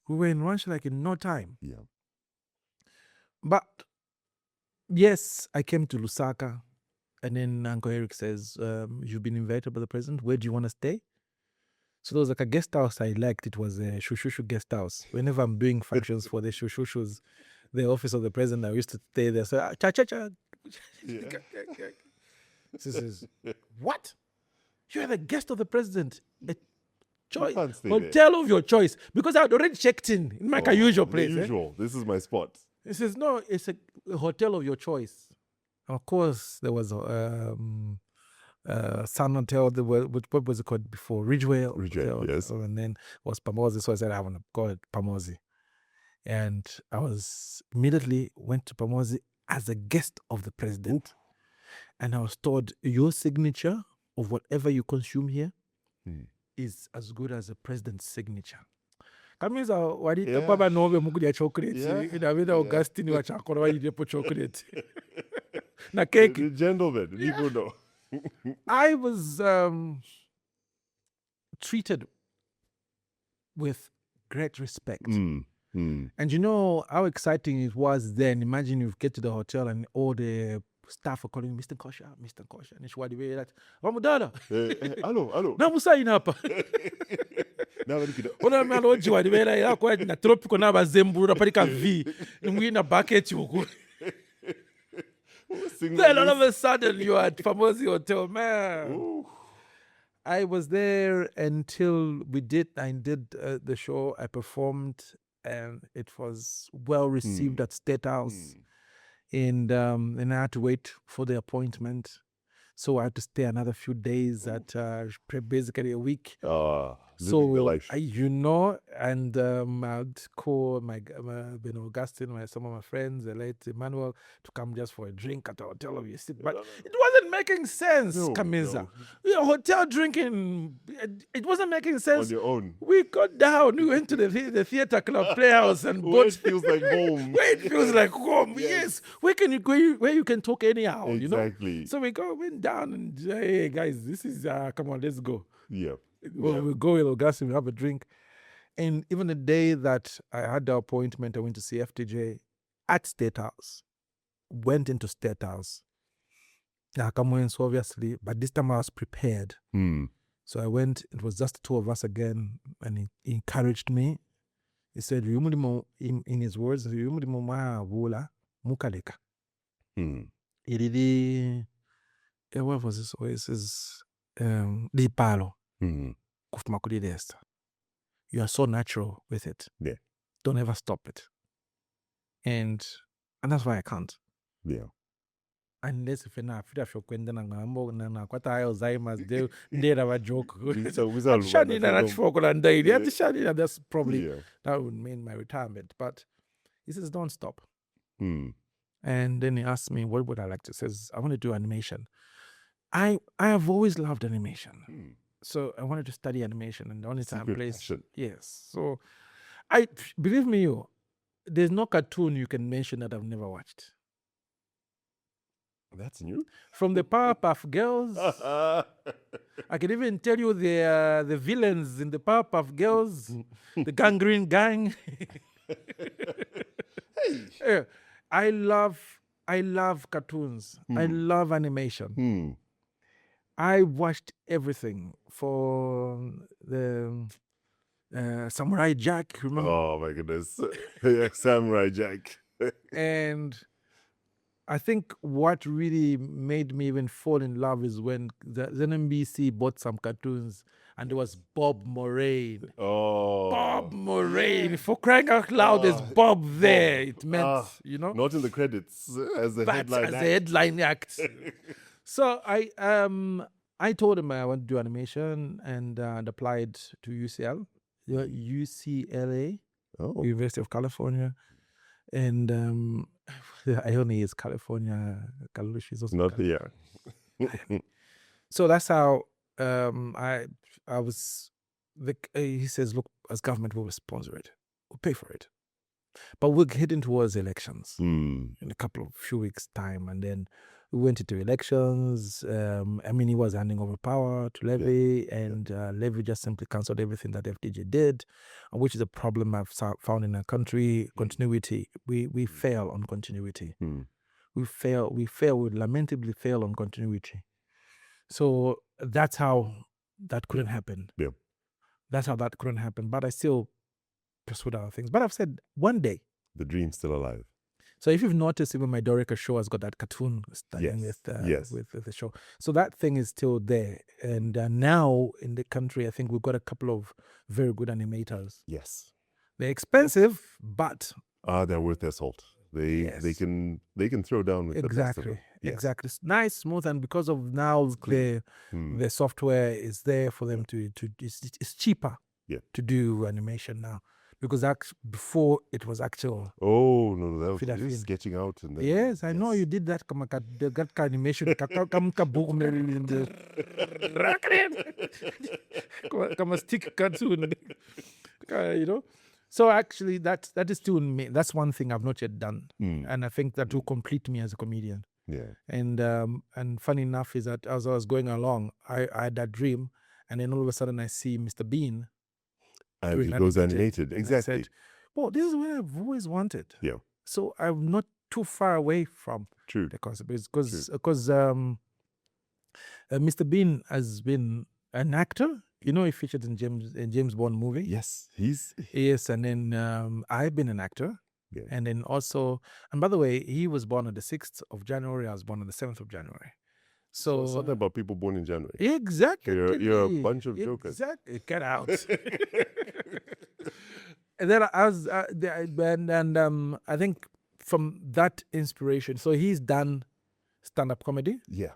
We were in Luanshya like in no time. Yeah. But yes, I came to Lusaka, and then Uncle Eric says, you've been invited by the president. Where do you want to stay? So there was like a guest house I liked. It was a Shushushu guest house. Whenever I'm doing functions for the Shushushus, the office of the president, I used to stay there. So, cha-cha-cha. He says, what? You are the guest of the president. A choice. Hotel of your choice. Because I had already checked in my usual place. Usual. This is my spot. He says, no, it's a hotel of your choice. Of course, there was Sun Hotel. What was it called before? Ridgeway. Hotel, yes. And then was Pamosi. So I said, I want to call it Pamosi. And I immediately went to Pamosi as a guest of the president. And I was told, your signature of whatever you consume here is as good as the president's signature. Kamisa walita baba nove mukudya chocolate. Inavida Augustine wachakora walidepo chocolate. Na cake. The gentleman, people know. I was treated with great respect. And you know how exciting it was then. Imagine you get to the hotel and all the staff are calling Mr. Nkosha, Mr. Nkosha. And it's why the way that, Ramudana, Hello. namusaina hapa. Ona maloji wa the way that ya kwa na tropical na bazemburu na palika V. Ngi na bucket yuko. Then all of a sudden you are at Famosi Hotel, man. Ooh. I was there until I did the show. I performed, and it was well received at State House. And I had to wait for the appointment. So I had to stay another few days at basically a week. So life. And I'd call my Ben Augustine, some of my friends, the late Emmanuel, to come just for a drink at the hotel. But it wasn't making sense, Kamiza. No. Hotel drinking, it wasn't making sense. On your own. We got down, we went to the theater club, Playhouse, and where it feels like home. Where it feels like home, yes. Where you can talk anyhow, exactly. You know? So went down and, hey, guys, this is, come on, let's go. Yeah. We'll go with Augustine, we'll have a drink. And even the day that I had the appointment, I went to see FTJ at State House. Went into State House. I come in, so obviously, but this time I was prepared. So I went, it was just the two of us again, and he encouraged me. He said, in his words, mukaleka. What was this? It says, Lipalo. You are so natural with it. Yeah. Don't ever stop it. And that's why I can't. Yeah. Unless if na kwenda na kwata Alzheimer's they have a joke. That's probably that would mean my retirement. But he says don't stop. And then he asked me what would I like to. He says I want to do animation. I have always loved animation. So I wanted to study animation, and the only time place. Yes. So believe me, there's no cartoon you can mention that I've never watched. That's new. From the Powerpuff Girls, I can even tell you the villains in the Powerpuff Girls, the Gangrene Gang. Hey. I love cartoons. I love animation. I watched everything for the Samurai Jack, remember? Oh my goodness. Yeah, Samurai Jack. And I think what really made me even fall in love is when the NBC bought some cartoons and there was Bob Moraine. Oh. Bob Moraine. For crying out loud, there's Bob there. It meant, Not in the credits as the headline act. So I told him I want to do animation and applied to UCLA, University of California. And Ione is California. Kalushi is also not here. So that's how I was. He says, "Look, as government, we'll sponsor it, we'll pay for it, but we're heading towards elections in a few weeks' time, and then." We went into elections. He was handing over power to Levy, and Levy just simply cancelled everything that FDJ did, which is a problem I've found in our country. Continuity. We fail on continuity. We lamentably fail on continuity. So that's how that couldn't happen. Yeah. That's how that couldn't happen. But I still pursued other things. But I've said one day. The dream's still alive. So if you've noticed, even my Dorika show has got that cartoon studying with the show. So that thing is still there. And now in the country, I think we've got a couple of very good animators. Yes. They're expensive, but... they're worth their salt. They can throw down with exactly. the best of them. Yes. Exactly. It's nice, smooth, and because of now the software is there for them to it's cheaper to do animation now. Because before it was actual. Oh, no, that was sketching out. And then, yes, I know you did that. That animation. Come a stick cartoon. So actually, that is still me. That's one thing I've not yet done. And I think that will complete me as a comedian. Yeah. And funny enough is that as I was going along, I had that dream. And then all of a sudden I see Mr. Bean. And it goes animated. Exactly. I said, well, this is what I've always wanted. Yeah. So I'm not too far away from True. the concept. Because Mr. Bean has been an actor. You know, he featured in James Bond movie. Yes. Yes, and then I've been an actor. Yeah. And then also, and by the way, he was born on the 6th of January. I was born on the 7th of January. So something about people born in January. Exactly. You're a bunch of jokers. Exactly. Get out. And then I was, I think from that inspiration, so he's done stand-up comedy. Yeah.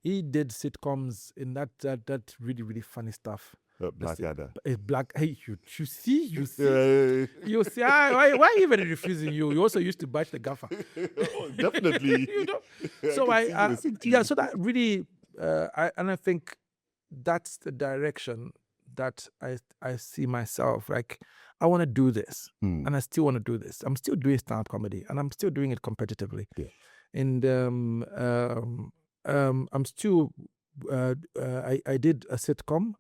He did sitcoms in that really, really funny stuff. Blackadder. Hey, you see. You see. Why even refusing you? You also used to bash the gaffer. Oh, definitely. You know. So so that really, I think that's the direction that I see myself. Like, I want to do this, and I still want to do this. I'm still doing stand-up comedy, and I'm still doing it competitively. Yeah. And I'm still. I did a sitcom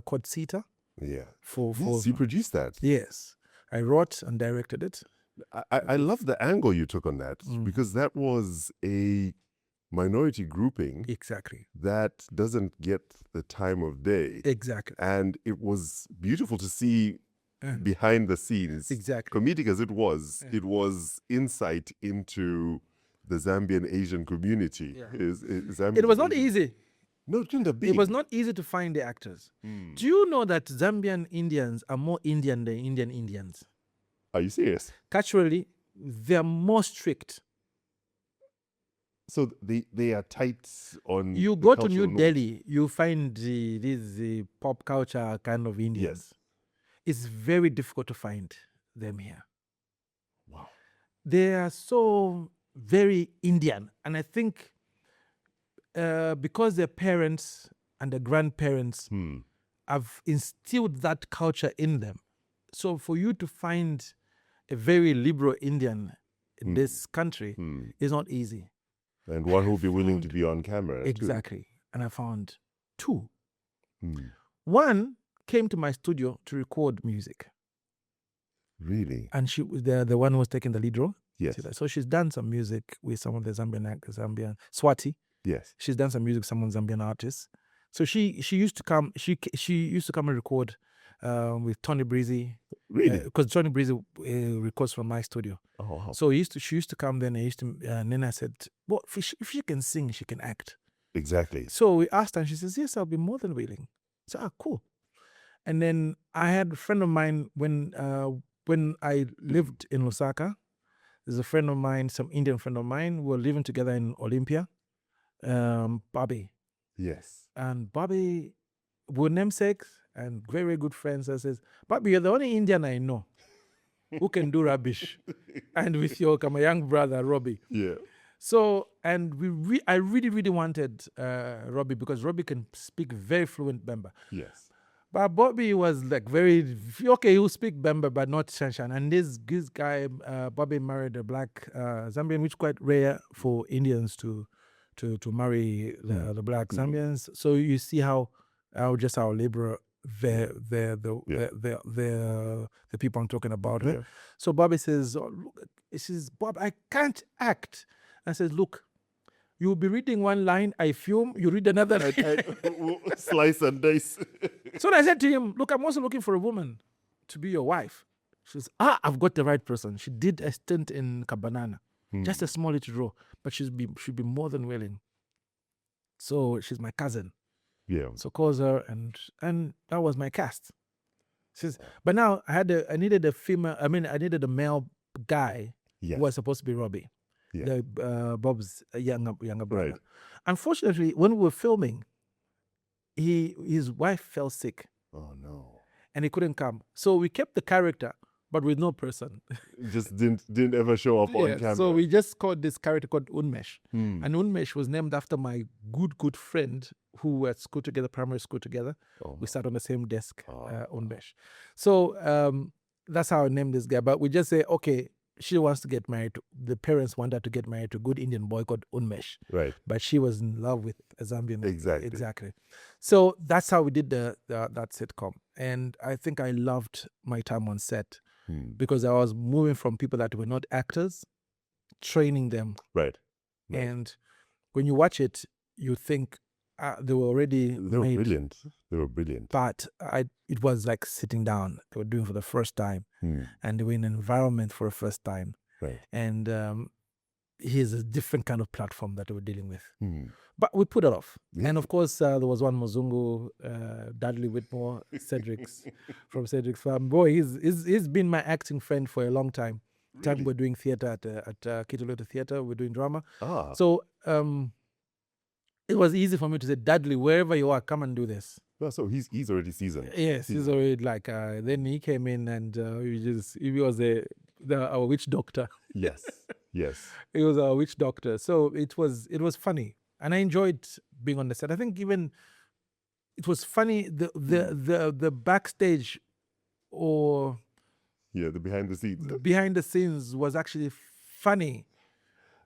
called Sita. Yeah. Yes, you produced that. Yes, I wrote and directed it. I love the angle you took on that, because that was a minority grouping. Exactly. That doesn't get the time of day. Exactly. And it was beautiful to see behind the scenes. Exactly. Comedic as it was, it was insight into the Zambian Asian community. Yeah. It was not easy. No, it couldn't have been. It was not easy to find the actors. Do you know that Zambian Indians are more Indian than Indian Indians? Are you serious? Culturally, they're more strict. So they are tight on. You go to New Delhi, you find these pop culture kind of Indians. Yes. It's very difficult to find them here. Wow. They are so very Indian. And I think because their parents and their grandparents have instilled that culture in them. So for you to find a very liberal Indian in this country is not easy. And one who'll be willing to be on camera. Exactly. Too. And I found two. One came to my studio to record music. Really? And she was the one who was taking the lead role. Yes. So she's done some music with some of the Zambian Swati. Yes. She's done some music with some of the Zambian artists. So she used to come. She used to come and record with Tony Breezy. Really? Because Tony Breezy records from my studio. Oh, wow. So she used to come then. And then I said, well, if she can sing, she can act. Exactly. So we asked her, and she says, yes, I'll be more than willing. So cool. And then I had a friend of mine when I lived in Lusaka. There's a friend of mine, some Indian friend of mine. We were living together in Olympia. Bobby. Yes. And Bobby, we're namesakes and very, very good friends. I says, Bobby, you're the only Indian I know who can do rubbish. And with your my young brother, Robbie. Yeah. So, and I really, really wanted Robbie because Robbie can speak very fluent Bemba. Yes. But Bobby was like very, okay, he'll speak Bemba, but not Shanshan. And this guy, Bobby married a black Zambian, which is quite rare for Indians to marry the black Zambians. So you see how liberal the people I'm talking about. Yeah. So Bobby says, he says, Bob, I can't act. I says, look, you'll be reading one line, I film, you read another line. Slice and dice. So I said to him, look, I'm also looking for a woman to be your wife. She says, I've got the right person. She did a stint in Kabanana. Just a small little role, but she'd be more than willing. So she's my cousin. Yeah. So calls her, and that was my cast. She says, but now I needed a male guy who was supposed to be Robbie, Bob's younger brother. Right. Unfortunately, when we were filming, his wife fell sick. Oh no. And he couldn't come. So we kept the character, but with no person. Just didn't ever show up on camera. So we just called this character called Unmesh. And Unmesh was named after my good friend who were at school together, primary school together. Oh. We sat on the same desk, Unmesh. So that's how I named this guy. But we just say, okay, she wants to get married. The parents want her to get married to a good Indian boy called Unmesh. Right. But she was in love with a Zambian. Exactly. So that's how we did that sitcom. And I think I loved my time on set because I was moving from people that were not actors, training them. Right. And when you watch it, you think they were already They were made, brilliant. They were brilliant. but it was like sitting down. They were doing for the first time, and they were in an environment for the first time. Right. And here's a different kind of platform that they were dealing with. But we put it off. Yeah. And of course, there was one Muzungu, Dudley Whitmore, from Cedric's Farm. Boy, he's been my acting friend for a long time. Really? Time we're doing theater at Kitulota Theater, we're doing drama. So it was easy for me to say, Dudley, wherever you are, come and do this. Well, so he's already seasoned. Yes, he's already like, then he came in and he was our witch doctor. Yes, yes. He was our witch doctor. So it was funny. And I enjoyed being on the set. I think even it was funny, the backstage or the behind the scenes. Behind the scenes was actually funny.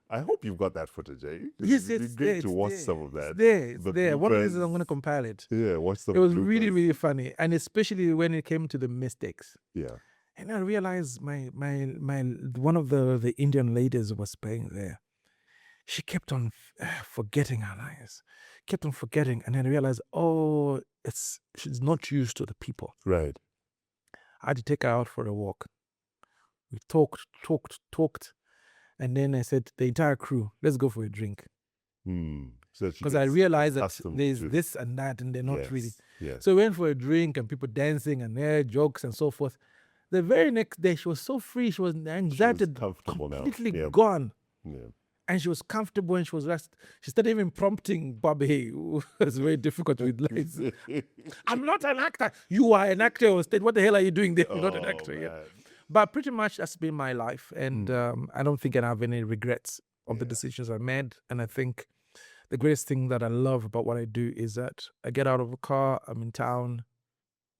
I hope you've got that footage, eh? Yes, it's great to watch some of that. It's there. One of these I'm going to compile it. Yeah, watch some. It was really, really funny, and especially when it came to the mistakes. Yeah. And I realized my one of the Indian ladies was playing there. She kept on forgetting her lines, kept on forgetting, and then I realized, she's not used to the people. Right. I had to take her out for a walk. We talked, and then I said, the entire crew, let's go for a drink. Because I realized that there's this and that, and they're not really. Yes. So we went for a drink, and people dancing and jokes and so forth. The very next day, she was so free. She was anxiety completely gone. Yeah. And she was comfortable, and she started even prompting Bobby, who was very difficult with lines. I'm not an actor. You are an actor on stage. What the hell are you doing there? You're not an actor. Yeah. But pretty much that's been my life. And I don't think I have any regrets of the decisions I made. And I think the greatest thing that I love about what I do is that I get out of a car, I'm in town,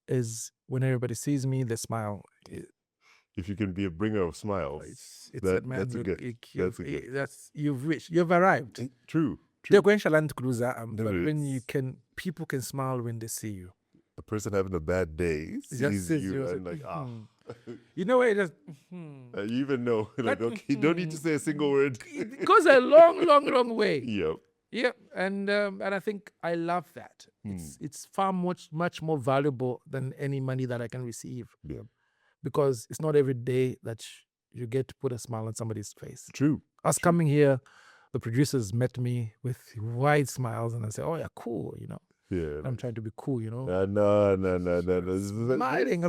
is when everybody sees me, they smile. If you can be a bringer of smiles, that's a good. You've reached. You've arrived. True. They're going to land cruiser, but when people can smile when they see you. A person having a bad day sees you and like, You know what? You even know, like, okay, you don't need to say a single word. It goes a long, long, long way. Yep. Yep. And I think I love that. It's far much more valuable than any money that I can receive. Yeah. Because it's not every day that you get to put a smile on somebody's face. True. Us coming here, the producers met me with wide smiles, and I say, "Oh yeah, cool," Yeah. I'm trying to be cool, No. Smiling.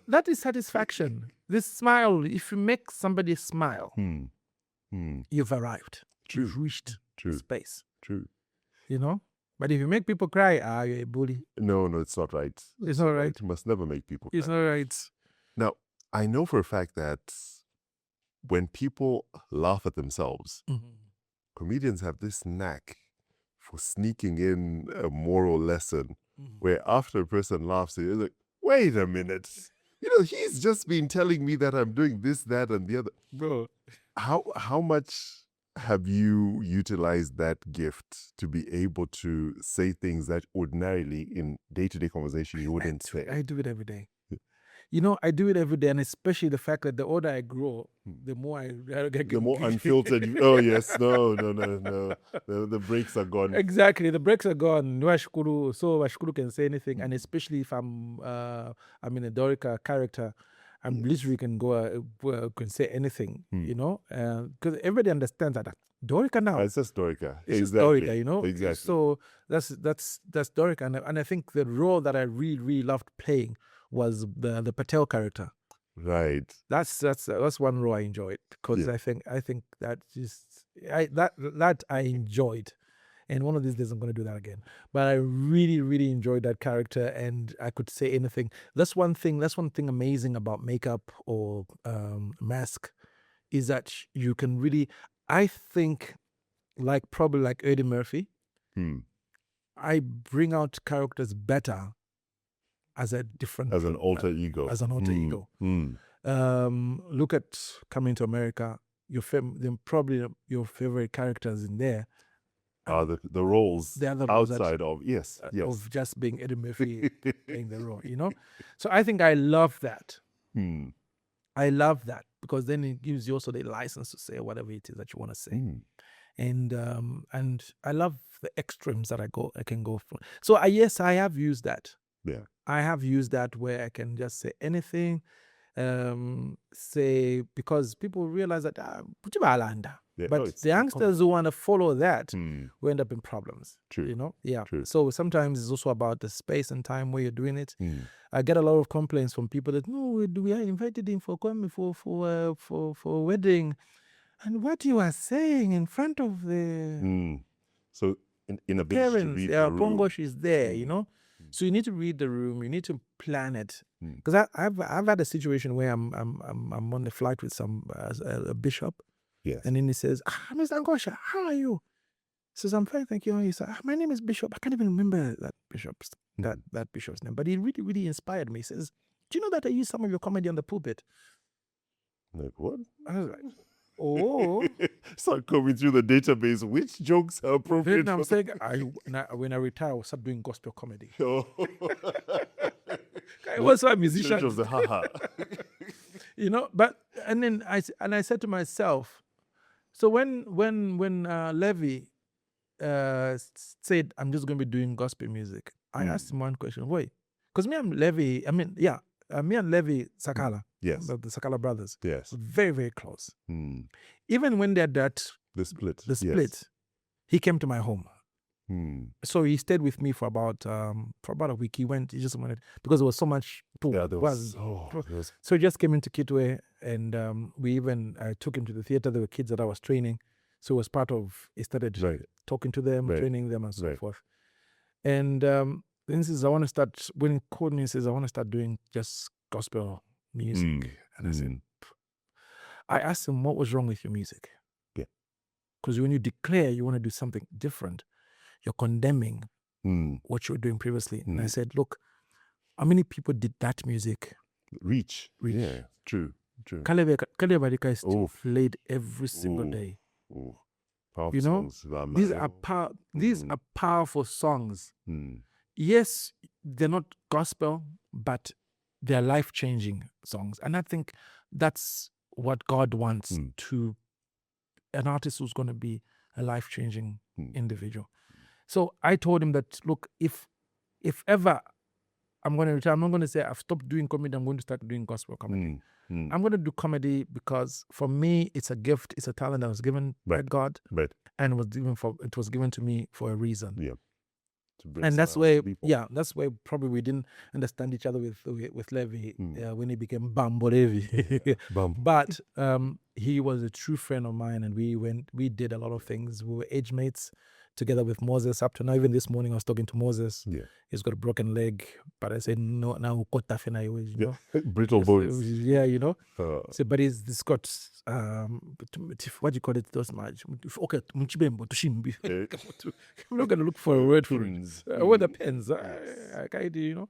That is satisfaction. This smile, if you make somebody smile, you've arrived. True. You've reached space. True. But if you make people cry, you're a bully. No, it's not right. It's not right. You must never make people cry. It's not right. Now, I know for a fact that when people laugh at themselves, comedians have this knack for sneaking in a moral lesson where after a person laughs, they're like, wait a minute. He's just been telling me that I'm doing this, that, and the other. Bro. How much have you utilized that gift to be able to say things that ordinarily in day-to-day conversation you wouldn't say? I do it every day. I do it every day, and especially the fact that the older I grow, the more I get... The more unfiltered you... Oh, yes. No. The brakes are gone. Exactly. The brakes are gone. So Washkuru can say anything, and especially if I'm in a Dorika character, I'm literally can can say anything, because everybody understands that Dorika now. It's just Dorika. It's just Dorika, Exactly. So that's Dorika, and I think the role that I really, really loved playing was the Patel character. Right. That's one role I enjoyed, because I think that that I enjoyed. And one of these days I'm going to do that again. But I really, really enjoyed that character, and I could say anything. That's one thing amazing about makeup or mask, is that you can really, I think, probably like Eddie Murphy, I bring out characters better as an alter ego. As an alter ego. Look at Coming to America. Probably your favorite characters in there are the roles outside of of just being Eddie Murphy playing the role, So I think I love that. I love that because then it gives you also the license to say whatever it is that you want to say. And I love the extremes that I can go for. So yes, I have used that. Yeah. I have used that where I can just say anything. Say, because people realize that Yeah. but Oh, it's the youngsters who want to follow that Mm. will end up in problems. True. You know, yeah. True. So sometimes it's also about the space and time where you're doing it. Mm. I get a lot of complaints from people that we are invited in for a wedding, and what you are saying in front of the Mm. So inability to parents, read the room. Pongosh is there, you Mm. know. So you need to read the room. You need to plan it. Mm. Because I've had a situation where I'm on a flight with a bishop, Yes. and then he says, Mr. Nkosha, how are you? He says, I'm fine, thank you. He said, my name is Bishop. I can't even remember that bishop's name, but he really, really inspired me. He says, do you know that I use some of your comedy on the pulpit? Like what? I was like, oh. Start coming through the database. Which jokes are appropriate? Then I'm saying, when I retire, I'll start doing gospel comedy. Oh. I was a Church musician. of the haha. You know, but and then I said to myself, so when Levy said I'm just going to be doing gospel music, I asked him one question. Wait, because me and Levy Sakala, Yes. the Sakala brothers, Yes. very, very close. Mm. Even when they had the split, Yes. he came to my home. Mm. So he stayed with me for about a week. He just wanted, because there was so much. Yeah, there was, So he just came into Kitwe, and I took him to the theater. There were kids that I was training, so it was part of. He started talking to them, training them, and so forth. And then he says, "I want to start." When he called me, he says, "I want to start doing just gospel music." And I said, I asked him, "What was wrong with your music?" Yeah, because when you declare you want to do something different, you're condemning what you were doing previously. And I said, look, how many people did that music reach? Yeah, true. Kale Barika is still played every single day. Powerful you know, songs. These are powerful songs. Yes, they're not gospel, but they're life-changing songs. And I think that's what God wants to an artist who's going to be a life-changing individual. So I told him that, look, if ever I'm going to retire, I'm not going to say I've stopped doing comedy, I'm going to start doing gospel comedy. I'm going to do comedy because for me, it's a gift, it's a talent that was given by God, and it was given to me for a reason. Yeah. And that's where, probably we didn't understand each other with Levi when he became Bambo Levi. But he was a true friend of mine, and we did a lot of things. We were age mates together with Moses up to now. Even this morning I was talking to Moses. Yeah. He's got a broken leg, but I said, no, now you know. Brittle bones. Yeah, you know. So, but he's got what do you call it? Those much. Okay, I'm not gonna look for a word for it. What the pens? I do, you know.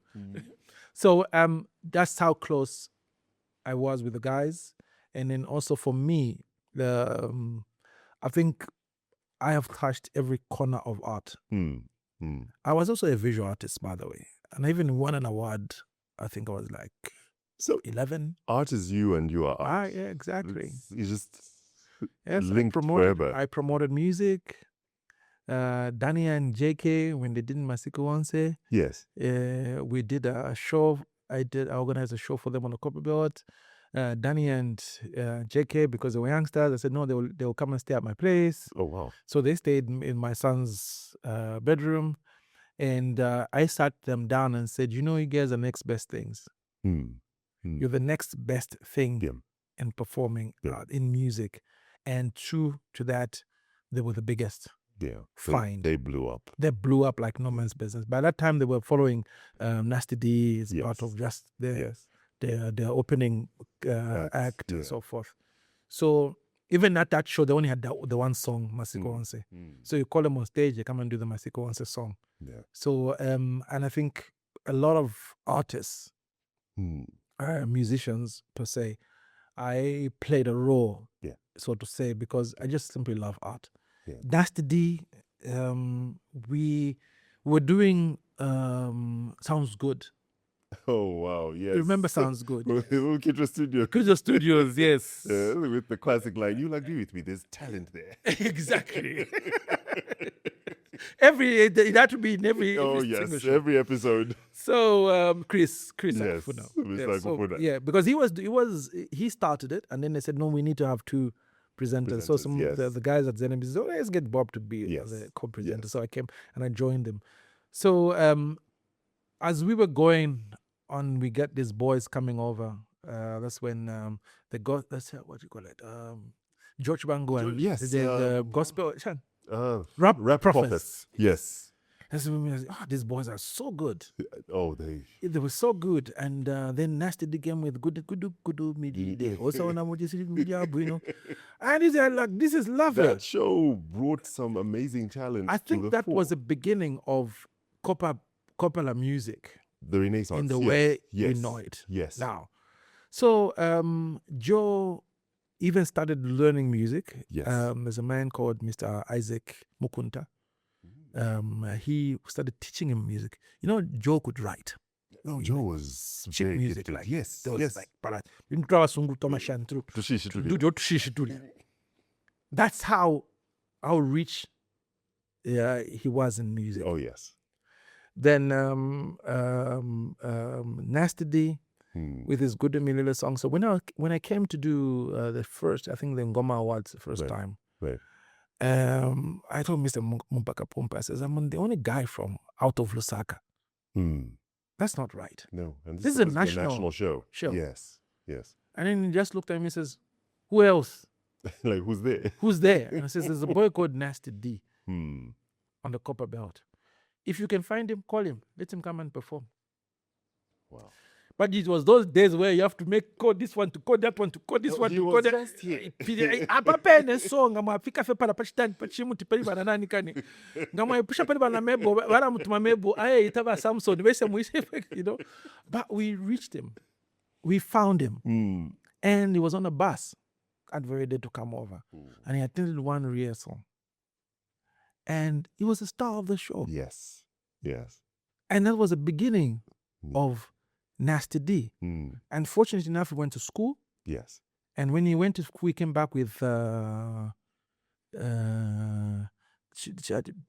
So that's how close I was with the guys, and then also for me, I think I have touched every corner of art. I was also a visual artist, by the way, and I even won an award. I think I was like 11. Art is you, and you are art. Yeah, exactly. You just linked forever. I promoted music. Danny and JK, when they did Masiko Wanse, yes, we did a show. I organized a show for them on the corporate board. Danny and JK, because they were youngsters, I said no, they will come and stay at my place. Oh wow! So they stayed in my son's bedroom, and I sat them down and said, you know, you guys are next best things. You're the next best thing in performing in music, and true to that, they were the biggest. Yeah, fine. They blew up. They blew up like no man's business. By that time, they were following Nasty D as part of just their opening act and so forth. So even at that show, they only had the one song, Masiko Wanse. So you call them on stage, they come and do the Masiko Wanse song. Yeah. So and I think a lot of artists, musicians per se, I played a role, so to say, because I just simply love art. Yeah. Nasty D, we were doing Sounds Good Oh, wow. Yes. Remember Sounds Good. Kidra Studio. Kidra Studios, yes. With the classic line, you'll agree with me, there's talent there. Exactly. It had to be in every Oh, single yes. show. Every episode. So Chris Yes. Akufuna. Mr. Akufuna. Because he started it, and then they said, no, we need to have two presenters. So the guys at Zenem said, let's get Bob to be the co-presenter. Yes. So I came and I joined them. So as we were going on, we get these boys coming over. That's when they got, what do you call it? George Bango and the gospel rap prophets. Yes. That's when we were like, these boys are so good. Oh, they were so good. And then Nasty D came with good midi. Also on media, and he said, like, this is lovely. That show brought some amazing talent. I think that was the beginning of Coppola music. The Renaissance. In the way we know it. Yes. Now. So Joe even started learning music. Yes. There's a man called Mr. Isaac Mukunta. He started teaching him music. Joe could write. No, Joe was cheap music. Like, yes. That's how rich he was in music. Oh, yes. Then Nasty D with his Good Milila song. So when I came to do the first, I think the Ngoma Awards the first time, right. I told Mr. Mumpaka Pumpa, I says, I'm the only guy from out of Lusaka. That's not right. No. And this is a national show. Yes. And then he just looked at me and says, who else? Like, who's there? Who's there? And I says, there's a boy called Nasty D on the Copper Belt. If you can find him, call him. Let him come and perform. Wow. But it was those days where you have to make code this one to code that one to code this one to code that. Just here. Apa ne song ngama fika fe para pachitani pachimu tipeli bana nani kani. Ngama pusha peli bana mebo wala mutuma mebo aye itaba Samson wese muise But we reached him. We found him. And he was on a bus at very day to come over. And he attended one rehearsal. And he was the star of the show. Yes. And that was the beginning of Nasty D. And fortunately enough, he went to school. Yes. And when he went to school, he came back with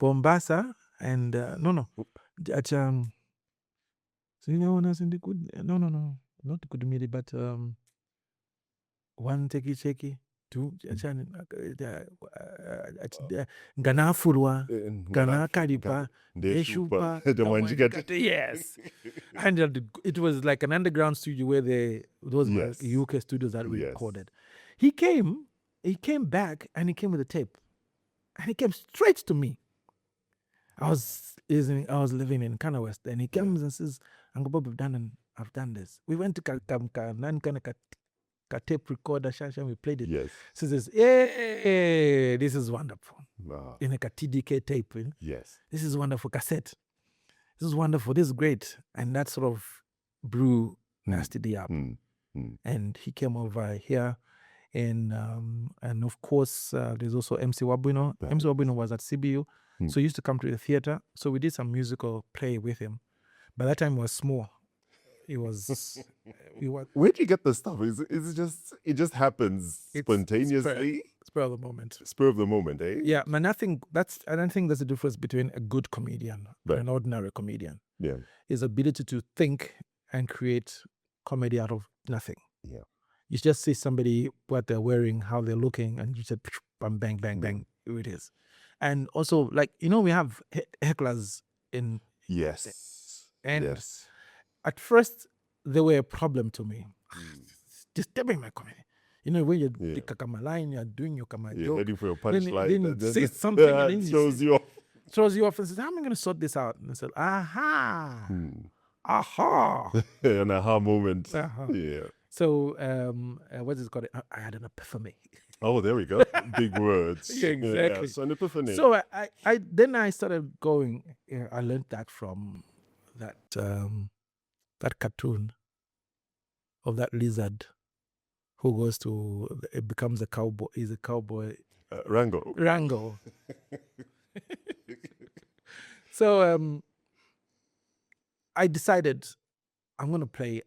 Bombasa and so in the good not the good media, but one checky. Gana Furwa, Gana Karipa, Eshupa, yes. And it was like an underground studio where those UK studios that we recorded. He came back and he came with a tape. And he came straight to me. I was living in Kana West, and he comes and says, Uncle Bob, I've done this. We went to Kakamka, tape recorder, we played it. Yes. So says, hey, this is wonderful. Wow. In a TDK tape. Yes. This is wonderful cassette. This is wonderful. This is great. And that sort of blew Nasty D up. And he came over here. And of course, there's also MC Wabuino. MC Wabuino was at CBU. So he used to come to the theater. So we did some musical play with him. By that time, he was small. Where'd you get the stuff? It just happens spontaneously? Spur of the moment. Spur of the moment, eh? Yeah, man, I don't think there's a difference between a good comedian and an ordinary comedian. Yeah. His ability to think and create comedy out of nothing. Yeah. You just see somebody, what they're wearing, how they're looking, and you said, bang, bang, bang, bang, here it is. And also, like, we have hecklers in... Yes. And at first, they were a problem to me. Disturbing my comedy. When you pick a line, you're doing your joke. You're heading for your punchline. Then you say something and then throws you off. Throws you off and says, how am I going to sort this out? And I said, aha. Aha. An aha moment. Uh-huh. Yeah. So, what is it called? I had an epiphany. Oh, there we go. Big words. Yeah, exactly. Yeah, so an epiphany. So then I started going. I learned that from that cartoon of that lizard who goes to it becomes a cowboy. He's a cowboy. Rango. So I decided I'm going to play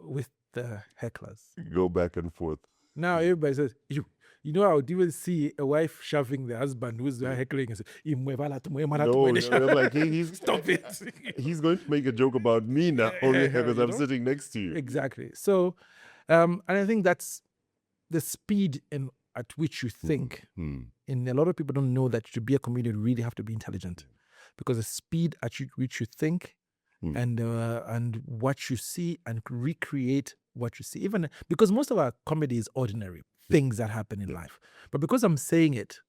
with the hecklers. Go back and forth. Now everybody says, you know, I would even see a wife shoving the husband who's heckling and say, No, I'm like, he's stop it. He's going to make a joke about me now because I'm sitting next to you. Exactly. So, and I think that's the speed at which you think. And a lot of people don't know that to be a comedian, you really have to be intelligent, because the speed at which you think and what you see and recreate what you see, even because most of our comedy is ordinary things that happen in life, but because I'm saying it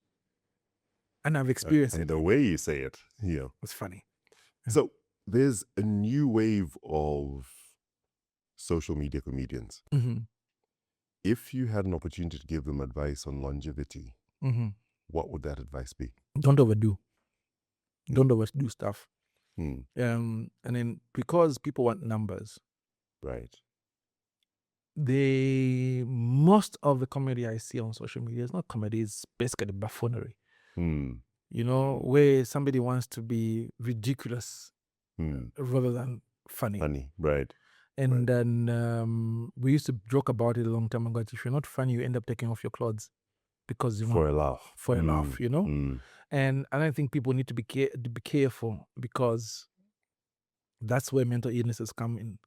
and I've experienced and it, the way you say it, it's funny. So there's a new wave of social media comedians. If you had an opportunity to give them advice on longevity, what would that advice be? Don't overdo. Don't overdo stuff. And then because people want numbers, right? Most of the comedy I see on social media is not comedy; it's basically buffoonery. You know, where somebody wants to be ridiculous rather than funny. Funny, right? And then we used to joke about it a long time ago. If you're not funny, you end up taking off your clothes because you for a laugh. For a laugh, you know. And I think people need to be careful, because that's where mental illnesses come in.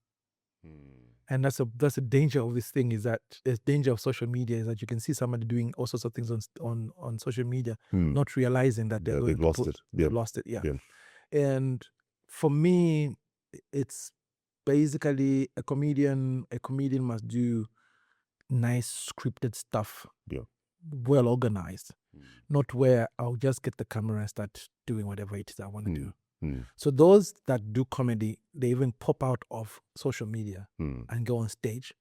And that's a danger of this thing, is that the danger of social media is that you can see somebody doing all sorts of things on social media, not realizing that they've lost it. They've lost it, yeah. And for me, it's basically a comedian must do nice scripted stuff, well organized, not where I'll just get the camera and start doing whatever it is I want to do. So those that do comedy, they even pop out of social media and go on stage.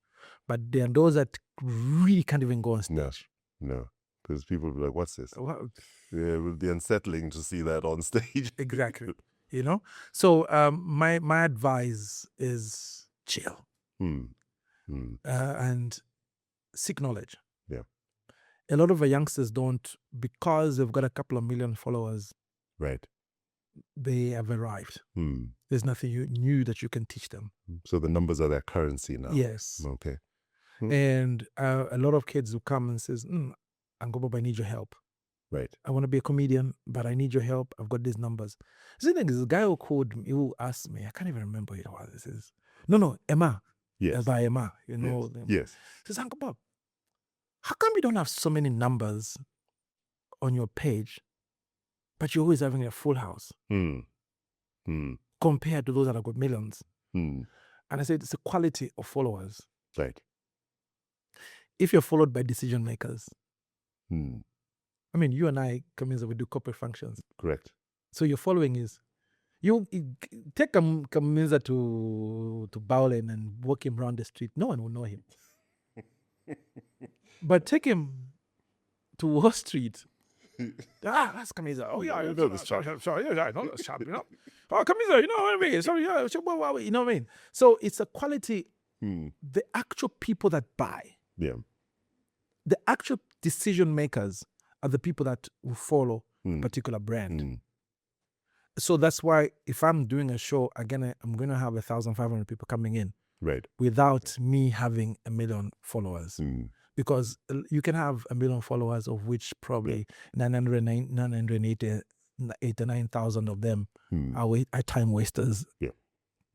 But there are those that really can't even go on stage. No. Because people will be like, what's this? It will be unsettling to see that on stage. Exactly. You know? So my advice is chill. And seek knowledge. Yeah. A lot of our youngsters don't, because they've got a couple of million followers. Right. They have arrived. There's nothing new that you can teach them. So the numbers are their currency now. Yes. Okay. And a lot of kids who come and says, Angoba, I need your help. Right. I want to be a comedian, but I need your help. I've got these numbers. So the thing is, a guy who called me, who asked me, I can't even remember what this is. No, Emma. Yes. By Emma, you know. Yes. He says, Angoba, how come you don't have so many numbers on your page, but you're always having a full house compared to those that have got millions? And I said, it's the quality of followers. Right. If you're followed by decision makers, I mean, you and I, Kamiza, we do corporate functions. Correct. So your following is, you take Kamiza to Bowling and walk him around the street. No one will know him. But take him to Wall Street. That's Kamiza. Oh, yeah, you know this chap. Sorry, yeah, I know this chap, you know. Oh, Kamiza, you know what I mean? Sorry, yeah, you know what I mean? So it's a quality, the actual people that buy. Yeah. The actual decision makers are the people that will follow a particular brand. So that's why if I'm doing a show, again, I'm going to have 1,500 people coming in. Right. Without me having 1 million followers. Because you can have 1 million followers, of which probably 989,000 of them are time wasters. Yeah.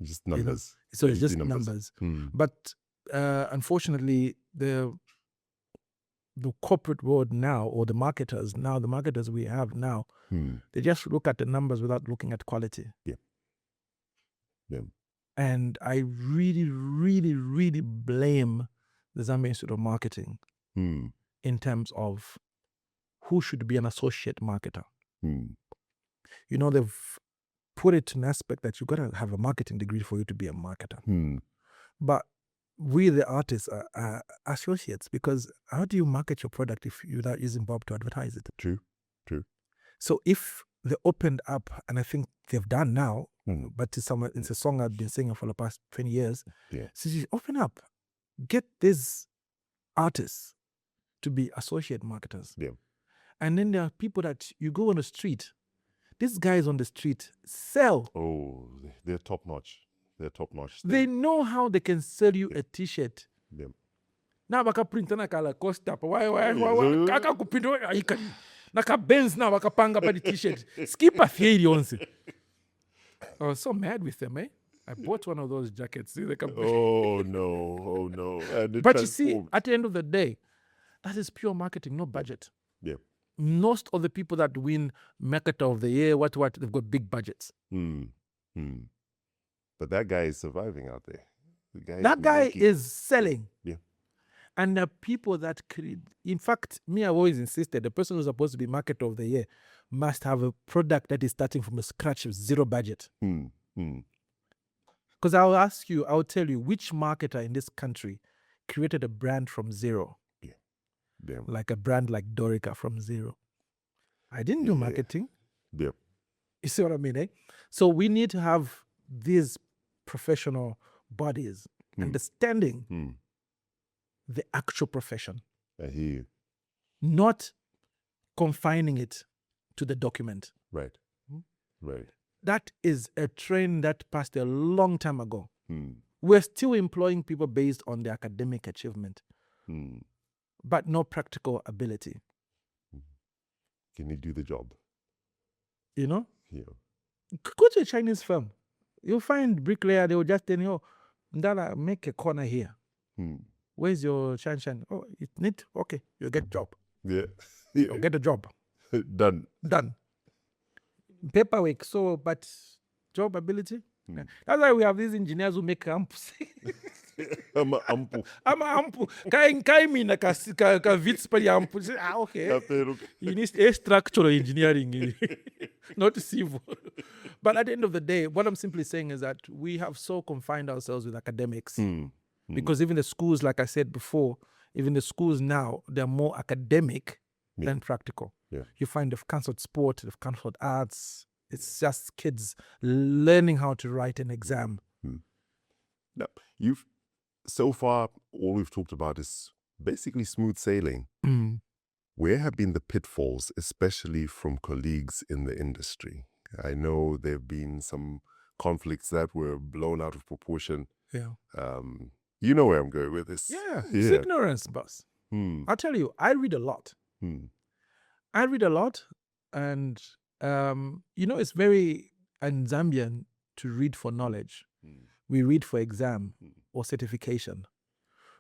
Just numbers. You know? So it's just numbers. But unfortunately, the corporate world now, or the marketers we have now, they just look at the numbers without looking at quality. Yeah. And I really, really, really blame the Zambia Institute of Marketing in terms of who should be an associate marketer. You know, they've put it to an aspect that you've got to have a marketing degree for you to be a marketer. But we, the artists, are associates, because how do you market your product if you're not using Bob to advertise it? True. So if they opened up, and I think they've done now, but it's a song I've been singing for the past 20 years. Yeah. So you open up, get these artists to be associate marketers. Yeah. And then there are people that you go on the street, these guys on the street sell. Oh, they're top notch. They're top notch. They know how they can sell you a t-shirt. Yeah. Na bakaprint na kala costa pa why so- kaka kupinto aikani na ka Benz na bakapanga pa the t-shirt skip a fieri onse. I was so mad with them, eh? I bought one of those jackets. See, Oh no. And it but you see, transformed. at the end of the day, that is pure marketing, no budget. Yeah. Most of the people that win Marketer of the Year, what, they've got big budgets. But that guy is surviving out there. That guy is selling. Yeah. And the people that create, in fact, me, I've always insisted the person who's supposed to be Marketer of the Year must have a product that is starting from scratch with zero budget. Because I'll tell you, which marketer in this country created a brand from zero? Yeah. Like a brand like Dorika from zero. I didn't do marketing. Yeah. You see what I mean, eh? So we need to have these professional bodies understanding the actual profession. I hear you. Not confining it to the document. Right. Right. That is a trend that passed a long time ago. We're still employing people based on their academic achievement, but no practical ability. Can you do the job? You know? Yeah. Go to a Chinese firm. You'll find bricklayer, they will just tell you, oh, Ndala, make a corner here. Where's your shine? Oh, it need? Okay, you get job. Yeah. You get a job. Done. Paperwork, so, but job ability? That's why we have these engineers who make amps. I'm a ampu. I'm a ampu. Kai mi na ka vits pa ampu. Okay. You need a structural engineering, not civil. But at the end of the day, what I'm simply saying is that we have so confined ourselves with academics. Because even the schools, like I said before, even the schools now, they're more academic than practical. Yeah. You find they've cancelled sport, they've cancelled arts. It's just kids learning how to write an exam. Now, so far, all we've talked about is basically smooth sailing. Where have been the pitfalls, especially from colleagues in the industry? I know there have been some conflicts that were blown out of proportion. Yeah. You know where I'm going with this. Yeah. It's ignorance, boss. I'll tell you, I read a lot. I read a lot, and it's very Zambian to read for knowledge. We read for exam or certification.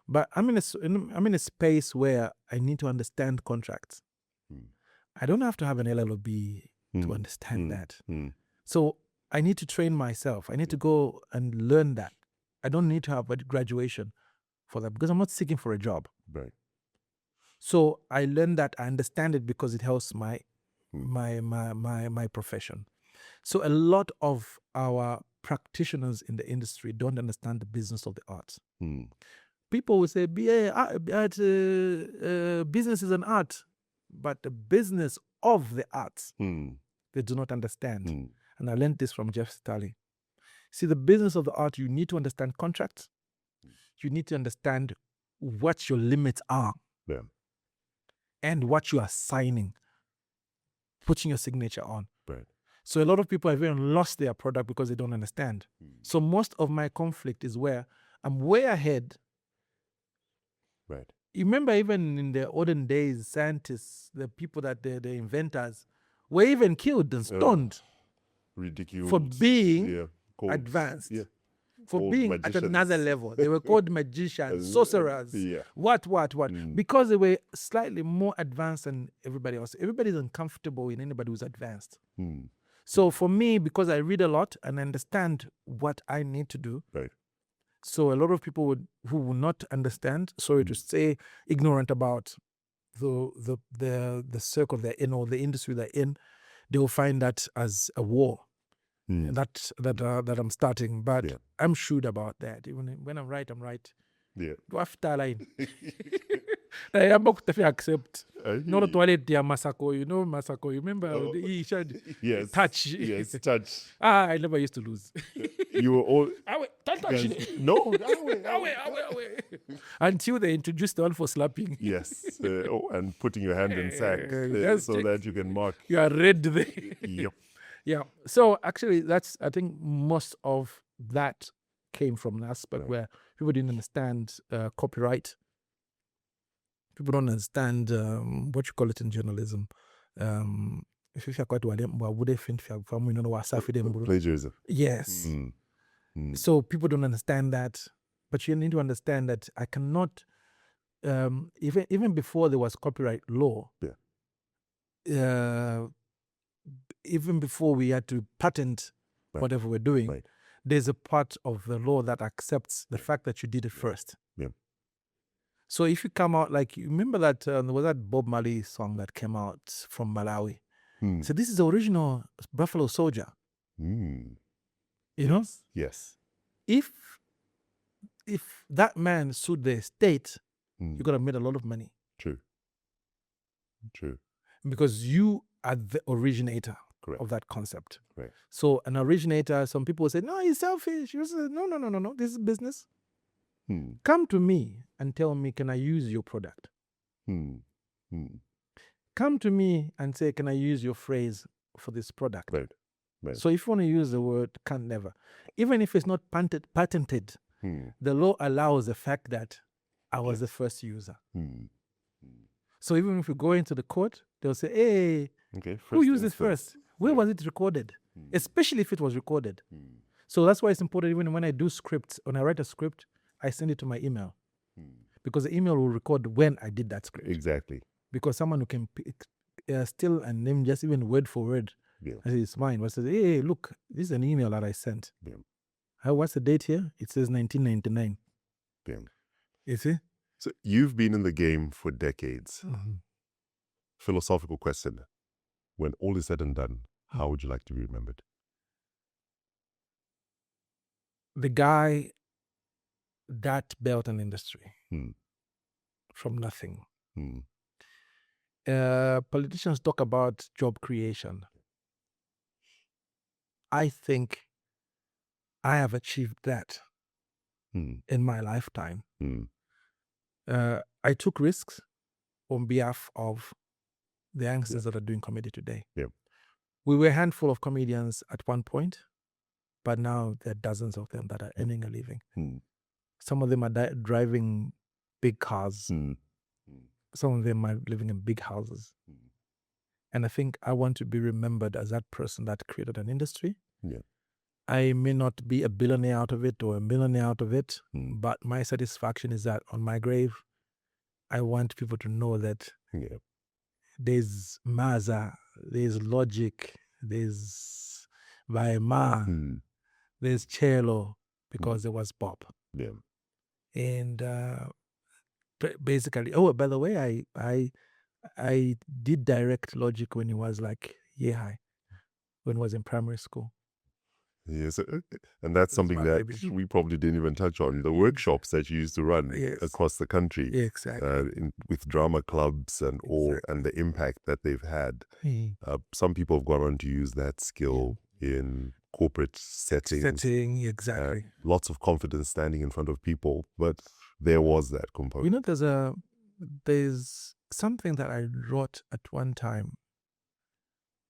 But I'm in a space where I need to understand contracts. I don't have to have an LLB to understand that. So I need to train myself. I need to go and learn that. I don't need to have a graduation for that because I'm not seeking for a job. Right. So I learned that, I understand it because it helps my profession. So a lot of our practitioners in the industry don't understand the business of the arts. People will say, business is an art, but the business of the arts, they do not understand. And I learned this from Jeff Staley. See, the business of the art, you need to understand contracts. You need to understand what your limits are. Yeah. And what you are signing, putting your signature on. Right. So a lot of people have even lost their product because they don't understand. So most of my conflict is where I'm way ahead. Right. You remember even in the olden days, scientists, the people that the inventors, were even killed and stoned. Ridiculous. For being advanced. Yeah. For Called being magicians. at another level. They were called magicians, sorcerers, Yeah. what. Because they were slightly more advanced than everybody else. Everybody's uncomfortable with anybody who's advanced. So for me, because I read a lot and understand what I need to do, Right. so a lot of people who will not understand, sorry to say, ignorant about the circle they're in or the industry they're in, they will find that as a war. That I'm starting, but I'm sure about that. Even when I'm right, I'm right. Yeah. After line, I am not to accept. Not a toilet, dear Masako. You know Masako. You remember he said touch. Yes, touch. I never used to lose. You were all. Don't touch it. No. Away. Until they introduced the one for slapping. Yes. And putting your hand in sack so that you can mark. You are red there. Yep. Yeah. So actually, that's, I think, most of that came from an aspect where people didn't understand copyright. People don't understand what you call it in journalism. Plagiarism. Yes. So people don't understand that. But you need to understand that I cannot, even before there was copyright law, even before we had to patent whatever we're doing, there's a part of the law that accepts the fact that you did it first. So if you come out, like, you remember that there was that Bob Marley song that came out from Malawi. So this is the original Buffalo Soldier. You know? Yes. If that man sued the state, you could have made a lot of money. True. Because you are the originator of that concept. Right. So an originator, some people say, no, he's selfish. You say, no. This is business. Come to me and tell me, can I use your product? Come to me and say, can I use your phrase for this product? Right. So if you want to use the word can never, even if it's not patented, the law allows the fact that I was the first user. So even if you go into the court, they'll say, hey, who used this first? Where was it recorded? Especially if it was recorded. So that's why it's important, even when I do scripts, when I write a script, I send it to my email. Because the email will record when I did that script. Exactly. Because someone who can steal and name just even word for word, I say it's mine. But says, hey, look, this is an email that I sent. What's the date here? It says 1999. You see? So you've been in the game for decades. Philosophical question. When all is said and done, how would you like to be remembered? The guy that built an industry from nothing. Politicians talk about job creation. I think I have achieved that in my lifetime. I took risks on behalf of the youngsters that are doing comedy today. We were a handful of comedians at one point, but now there are dozens of them that are earning a living. Some of them are driving big cars. Some of them are living in big houses. And I think I want to be remembered as that person that created an industry. I may not be a billionaire out of it or a millionaire out of it, but my satisfaction is that on my grave, I want people to know that there's Maza, there's Logic, there's Vaima, there's Cello, because there was Bob. And basically, by the way, I did direct Logic when he was like year high, when he was in primary school. Yes, and that's something that we probably didn't even touch on. The workshops that you used to run across the country, with drama clubs and all, and the impact that they've had. Some people have gone on to use that skill in corporate settings. Lots of confidence standing in front of people, but there was that component. You know, there's something that I wrote at one time.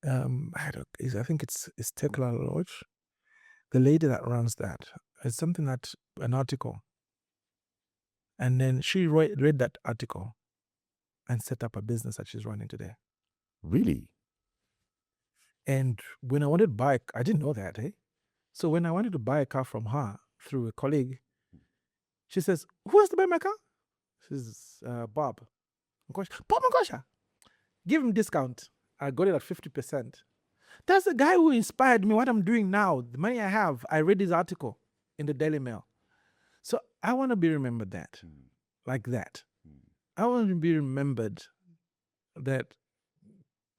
I think it's Tekla Lodge. The lady that runs that, it's an article. And then she read that article and set up a business that she's running today. Really? And when I wanted to buy, I didn't know that, So when I wanted to buy a car from her through a colleague, she says, who wants to buy my car? She says, Bob. Bob Nkosha. Give him discount. I got it at 50%. That's the guy who inspired me, what I'm doing now. The money I have, I read his article in the Daily Mail. So I want to be remembered like that. I want to be remembered that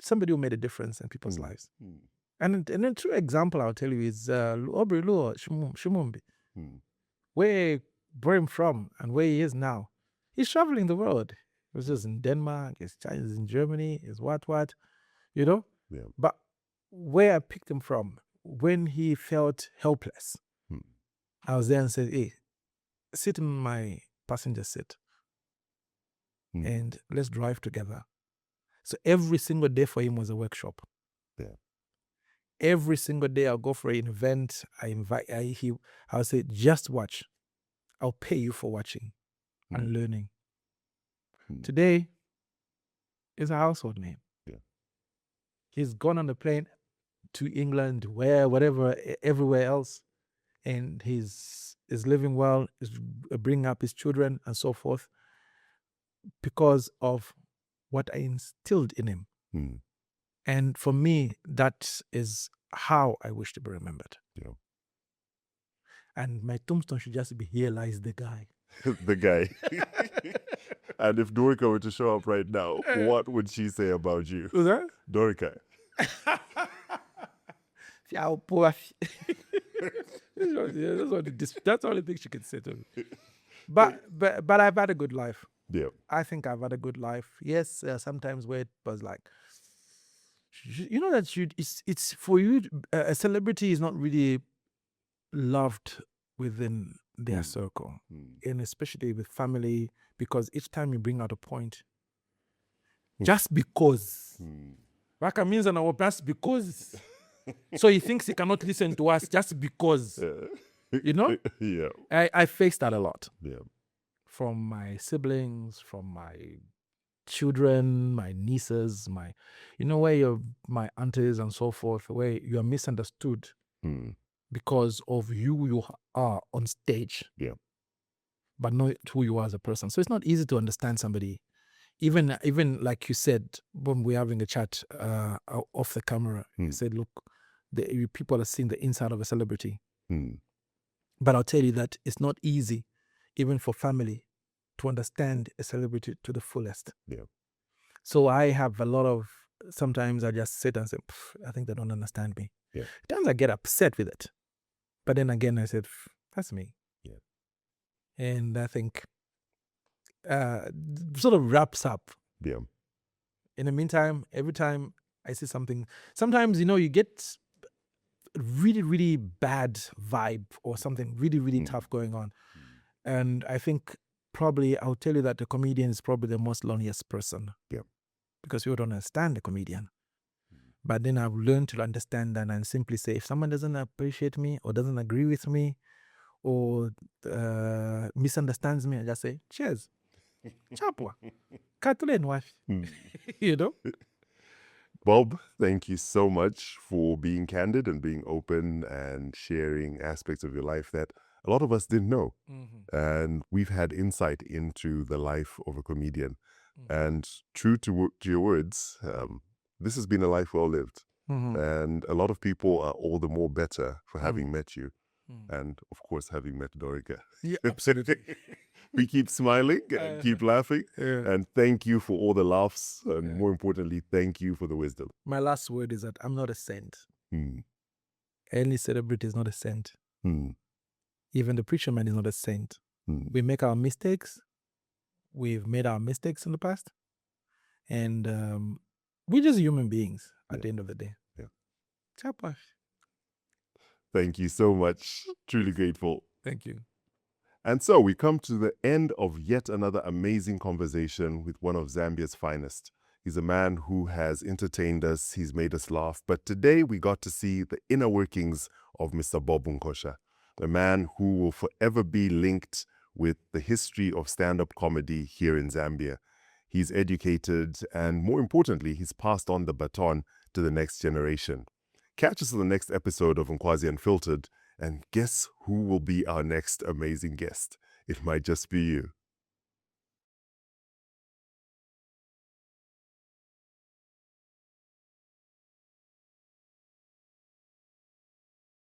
somebody who made a difference in people's lives. And a true example I'll tell you is Aubrey Luo Shumumbi. Where I brought him from and where he is now. He's traveling the world. He was just in Denmark, he's in Germany, he's what, you know? But where I picked him from, when he felt helpless, I was there and said, hey, sit in my passenger seat and let's drive together. So every single day for him was a workshop. every single day I'll go for an event. I'll say, just watch. I'll pay you for watching and learning. Today is a household name. Yeah. He's gone on the plane to England, everywhere else, and is living well, is bringing up his children and so forth because of what I instilled in him. And for me, that is how I wish to be remembered. Yeah. And my tombstone should just be, here lies the guy. The guy. And if Dorika were to show up right now, what would she say about you? Who's that? Dorika. That's the only thing she can say to me. But I've had a good life. Yeah. I think I've had a good life. Yes, sometimes where it was like, you know, that it's for you. A celebrity is not really loved within their circle, and especially with family, because each time you bring out a point, just because, Raka means just because. So he thinks he cannot listen to us just because, you know? Yeah. I faced that a lot. Yeah. From my siblings, from my children, my nieces, where my aunties and so forth, where you are misunderstood because of you are on stage. Yeah. But not who you are as a person. So it's not easy to understand somebody. Even like you said, when we're having a chat off the camera, you said, look, people are seeing the inside of a celebrity. But I'll tell you that it's not easy, even for family, to understand a celebrity to the fullest. Yeah. So I have a lot of, sometimes I just sit and say, I think they don't understand me. Yeah. Sometimes I get upset with it. But then again, I said, that's me. Yeah. And I think sort of wraps up. Yeah. In the meantime, every time I see something, sometimes, you get really, really bad vibe or something really, really tough going on. And I think probably I'll tell you that the comedian is probably the most loneliest person. Yeah. Because you don't understand the comedian. But then I've learned to understand that and simply say, if someone doesn't appreciate me or doesn't agree with me or misunderstands me, I just say, cheers. Chapwa. Katlen wife. You know? Bob, thank you so much for being candid and being open and sharing aspects of your life that a lot of us didn't know. And we've had insight into the life of a comedian. And true to your words, this has been a life well lived. And a lot of people are all the more better for having met you. And of course, having met Dorika. Yeah, absolutely. We keep smiling and keep laughing. And thank you for all the laughs. And more importantly, thank you for the wisdom. My last word is that I'm not a saint. Any celebrity is not a saint. Even the preacher man is not a saint. We make our mistakes. We've made our mistakes in the past. And we're just human beings at the end of the day. Yeah. Thank you so much. Truly grateful. Thank you. And so we come to the end of yet another amazing conversation with one of Zambia's finest. He's a man who has entertained us, he's made us laugh, but today we got to see the inner workings of Mr. Bob Nkosha, a man who will forever be linked with the history of stand-up comedy here in Zambia. He's educated and, more importantly, he's passed on the baton to the next generation. Catch us in the next episode of Nkwazi Unfiltered, and guess who will be our next amazing guest? It might just be you.